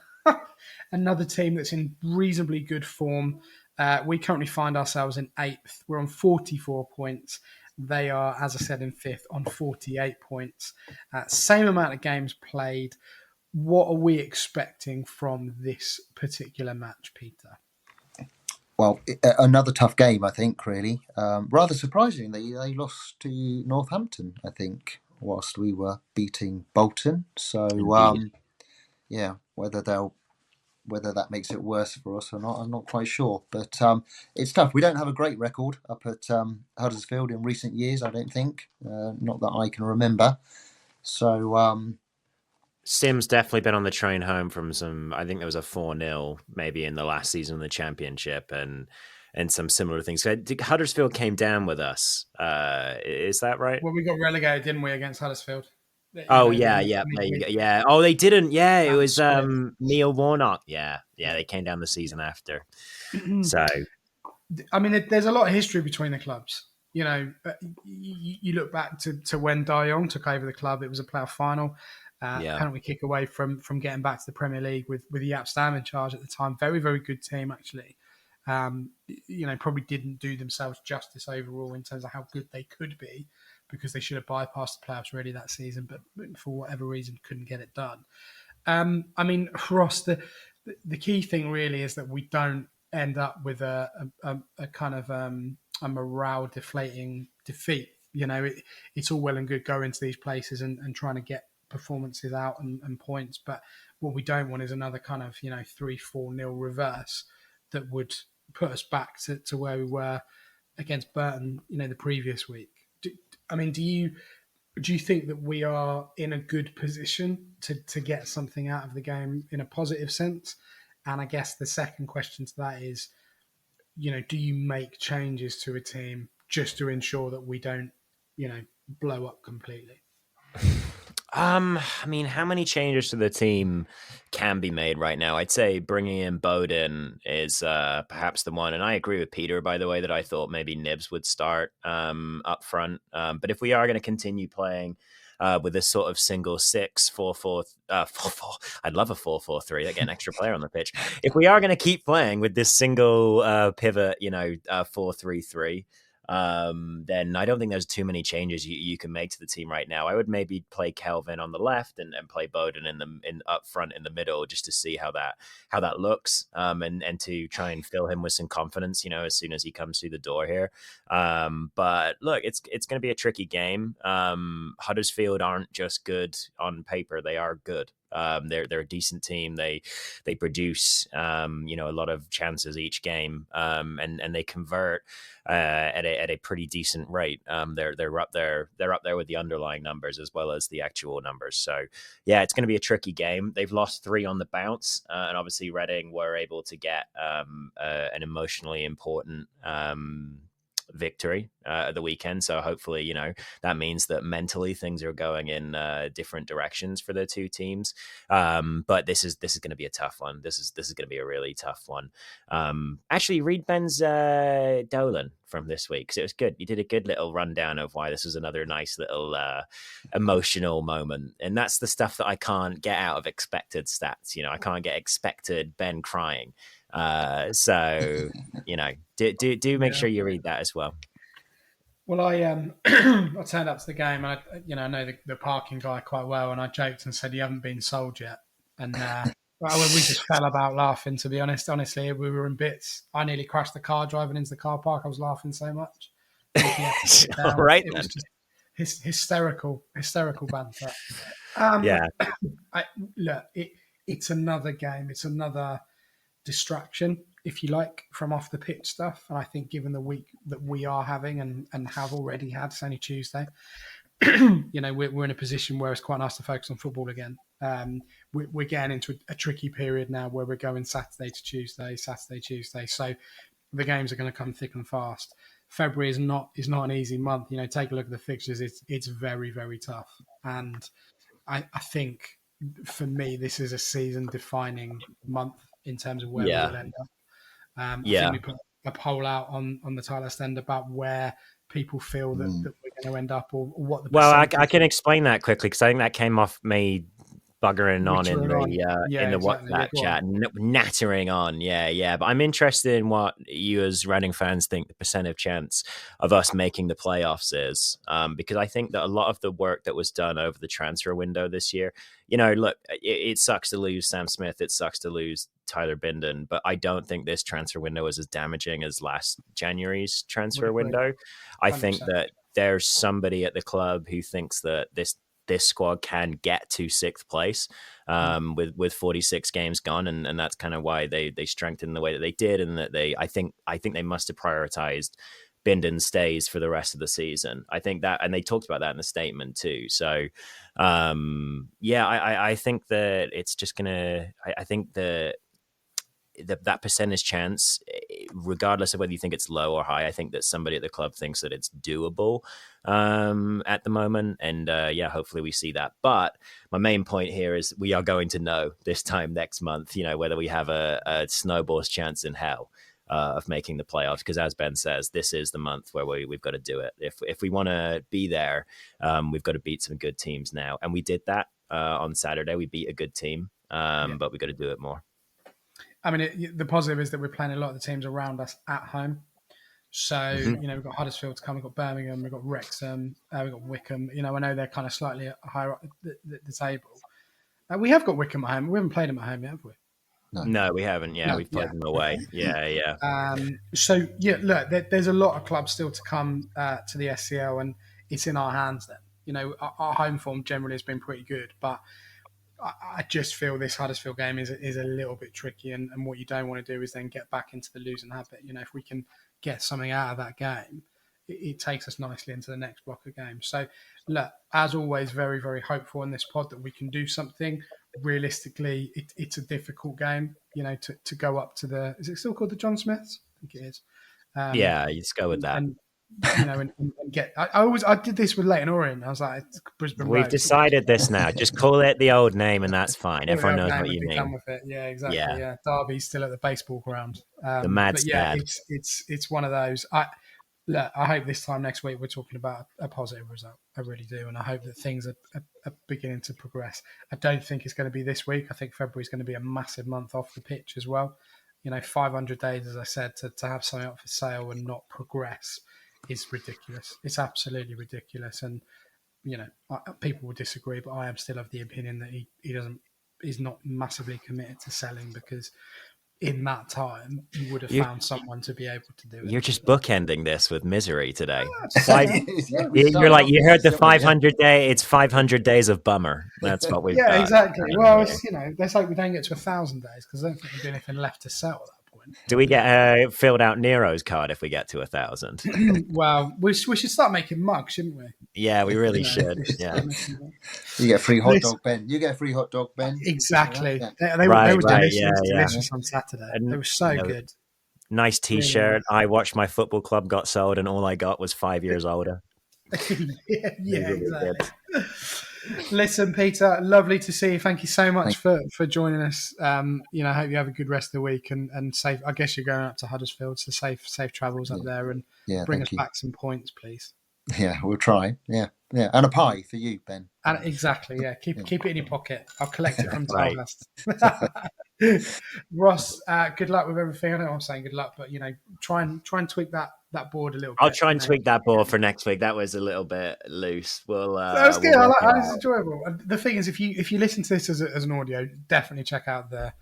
[SPEAKER 1] another team that's in reasonably good form. We currently find ourselves in 8th. We're on 44 points. They are, as I said, in 5th on 48 points. Same amount of games played. What are we expecting from this particular match, Peter?
[SPEAKER 2] Well, another tough game, I think, really. Rather surprisingly, they lost to Northampton, I think, whilst we were beating Bolton. So, whether that makes it worse for us or not, I'm not quite sure. But it's tough. We don't have a great record up at Huddersfield in recent years, I don't think. Not that I can remember. So
[SPEAKER 3] Sim's definitely been on the train home from some, I think there was a 4-0 maybe in the last season of the Championship and some similar things. So Huddersfield came down with us. Is that right?
[SPEAKER 1] Well, we got relegated, didn't we, against Huddersfield?
[SPEAKER 3] Oh, yeah. Oh, they didn't. Yeah, it was Neil Warnock. Yeah, they came down the season after. So,
[SPEAKER 1] I mean, there's a lot of history between the clubs. You look back to when De Jong took over the club. It was a playoff final. Penalty kick away from getting back to the Premier League with Jaap Stam in charge at the time. Very, very good team, actually. Probably didn't do themselves justice overall in terms of how good they could be, because they should have bypassed the playoffs really that season, but for whatever reason couldn't get it done. I mean, Ross, the key thing really is that we don't end up with a kind of a morale deflating defeat. It's all well and good going to these places and trying to get performances out and points, but what we don't want is another kind of 3-4-0 reverse that would put us back to where we were against Bolton the previous week. Do you think that we are in a good position to get something out of the game in a positive sense? And I guess the second question to that is, do you make changes to a team just to ensure that we don't, blow up completely?
[SPEAKER 3] How many changes to the team can be made right now? I'd say bringing in Bodin is perhaps the one. And I agree with Peter, by the way, that I thought maybe Nibs would start up front. But if we are going to continue playing with this sort of single 6-4-4, 4-4, I'd love a 4-4-3. That get an extra player on the pitch. If we are going to keep playing with this single pivot, 4-3-3. Then I don't think there's too many changes you can make to the team right now. I would maybe play Kelvin on the left and play Bodin in up front in the middle just to see how that looks, and to try and fill him with some confidence, as soon as he comes through the door here. But look, it's going to be a tricky game. Huddersfield aren't just good on paper; they are good. They're a decent team. They produce a lot of chances each game, and they convert at a pretty decent rate. They're up there with the underlying numbers as well as the actual numbers. So yeah, it's going to be a tricky game. They've lost 3 on the bounce, and obviously Reading were able to get an emotionally important victory at the weekend. So hopefully, that means that mentally things are going in different directions for the two teams. But this is going to be a tough one. This is going to be a really tough one. Actually, read Ben's Dolan from this week, because it was good. You did a good little rundown of why this was another nice little emotional moment, and that's the stuff that I can't get out of expected stats. I can't get expected Ben crying. So do make sure you read that as well.
[SPEAKER 1] Well, I I turned up to the game, and I know the parking guy quite well, and I joked and said, "You haven't been sold yet," and we just fell about laughing. To be honest, honestly, we were in bits. I nearly crashed the car driving into the car park. I was laughing so much.
[SPEAKER 3] All right,
[SPEAKER 1] it was just hysterical banter.
[SPEAKER 3] Yeah.
[SPEAKER 1] It's another game. It's another distraction, if you like, from off the pitch stuff. And I think given the week that we are having and have already had, it's only Tuesday, we're in a position where it's quite nice to focus on football again. We're getting into a tricky period now where we're going Saturday to Tuesday. So the games are going to come thick and fast. February is not an easy month. Take a look at the fixtures. It's very, very tough. And I think for me, this is a season-defining month in terms of where we will end up. I think we put a poll out on the Tilehurst end about where people feel that we're going to end up, or what the
[SPEAKER 3] Well, I can explain that quickly, because I think that came off me buggering on in the WhatsApp chat, nattering on. But I'm interested in what you as Reading fans think the percent of chance of us making the playoffs is, because I think that a lot of the work that was done over the transfer window this year, look, it sucks to lose Sam Smith, it sucks to lose Tyler Bindon, but I don't think this transfer window is as damaging as last January's transfer window. 100%. I think that there's somebody at the club who thinks that this squad can get to 6th place with 46 games gone, and that's kind of why they strengthened the way that they did, and that I think they must have prioritized Bindon stays for the rest of the season. I think that, and they talked about that in the statement too. So I think that it's just gonna, I think that percentage chance, regardless of whether you think it's low or high, I think that somebody at the club thinks that it's doable at the moment. And hopefully we see that. But my main point here is we are going to know this time next month, whether we have a snowball's chance in hell of making the playoffs. Because as Ben says, this is the month where we've got to do it. If we want to be there, we've got to beat some good teams now. And we did that on Saturday. We beat a good team, but we've got to do it more.
[SPEAKER 1] I mean, the positive is that we're playing a lot of the teams around us at home. So, we've got Huddersfield to come, we've got Birmingham, we've got Wrexham, we've got Wickham. I know they're kind of slightly higher up the table. We have got Wickham at home. We haven't played them at home yet, have we?
[SPEAKER 3] No, we haven't. Yeah, we've played them away. Yeah.
[SPEAKER 1] So look, there's a lot of clubs still to come to the SCL, and it's in our hands. Then, you know, our home form generally has been pretty good, but I just feel this Huddersfield game is a little bit tricky, and what you don't want to do is then get back into the losing habit. You know, if we can get something out of that game, it takes us nicely into the next block of games. So, look, as always, very, very hopeful in this pod that we can do something. Realistically, it's a difficult game, you know, to go up to the... Is it still called the John Smiths? I think it is.
[SPEAKER 3] Yeah, you just go with that.
[SPEAKER 1] And, you know, and get... I did this with Leyton Orient. I was like, it's Brisbane
[SPEAKER 3] We've
[SPEAKER 1] Road.
[SPEAKER 3] decided this now. Just call it the old name and that's fine. Everyone knows what you mean.
[SPEAKER 1] With it. Yeah, exactly. Yeah. Derby's still at the baseball ground.
[SPEAKER 3] The Mad's dad.
[SPEAKER 1] It's one of those... Look, I hope this time next week we're talking about a positive result. I really do. And I hope that things are beginning to progress. I don't think it's going to be this week. I think February is going to be a massive month off the pitch as well. You know, 500 days, as I said, to have something up for sale and not progress is ridiculous. It's absolutely ridiculous. And, you know, people will disagree, but I am still of the opinion that he's not massively committed to selling, because in that time, you would have found someone to be able to do it.
[SPEAKER 3] You're just bookending this with misery today. You're like, you heard the 500 day, it's 500 days of bummer. That's what we've got.
[SPEAKER 1] Yeah, exactly. Well, you know, let's hope we don't get to 1,000 days, because I don't think there'll be anything left to sell at that point.
[SPEAKER 3] Do we get filled out Nero's card if we get to 1,000?
[SPEAKER 1] Well, we should start making mugs, shouldn't we?
[SPEAKER 3] Yeah, we really should. Yeah.
[SPEAKER 2] You get a free hot dog, Ben. You get a free hot dog, Ben.
[SPEAKER 1] Exactly.
[SPEAKER 2] Yeah.
[SPEAKER 1] They were delicious on Saturday. They were so good.
[SPEAKER 3] Nice T-shirt. I watched my football club got sold, and all I got was 5 years older.
[SPEAKER 1] yeah, exactly. Listen, Peter, lovely to see you. Thank you so much for joining us. You know, I hope you have a good rest of the week and safe. I guess you're going up to Huddersfield, so safe travels up there, and bring us back some points, please.
[SPEAKER 2] Yeah, we'll try. Yeah, and a pie for you, Ben.
[SPEAKER 1] And exactly. Yeah, keep it in your pocket. I'll collect it from Tilehurst. Ross, good luck with everything. I know I'm saying good luck, but you know, try and tweak that board a little bit.
[SPEAKER 3] I'll try and tweak that board for next week. That was a little bit loose. That
[SPEAKER 1] was good. I like it. It's enjoyable. And the thing is, if you listen to this as an audio, definitely check out the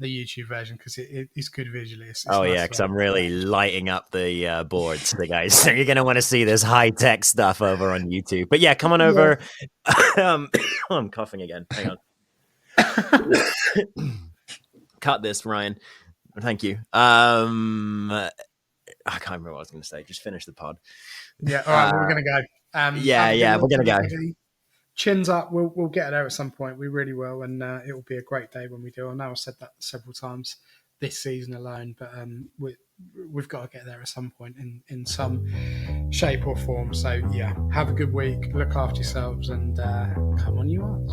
[SPEAKER 1] YouTube version, because it's good visually. It's nice,
[SPEAKER 3] because I'm really lighting up the boards, the guys. So you're going to want to see this high-tech stuff over on YouTube. But yeah, come on over. I'm coughing again. Hang on. Cut this, Ryan. Thank you. I can't remember what I was going to say. Just finish the pod.
[SPEAKER 1] Yeah, all right, we're going to go.
[SPEAKER 3] We're going to go.
[SPEAKER 1] Chins up. We'll get there at some point. We really will, and it will be a great day when we do. I know I've said that several times this season alone, but we've got to get there at some point in some shape or form. So yeah, have a good week. Look after yourselves, and come on, you Arts.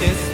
[SPEAKER 6] It's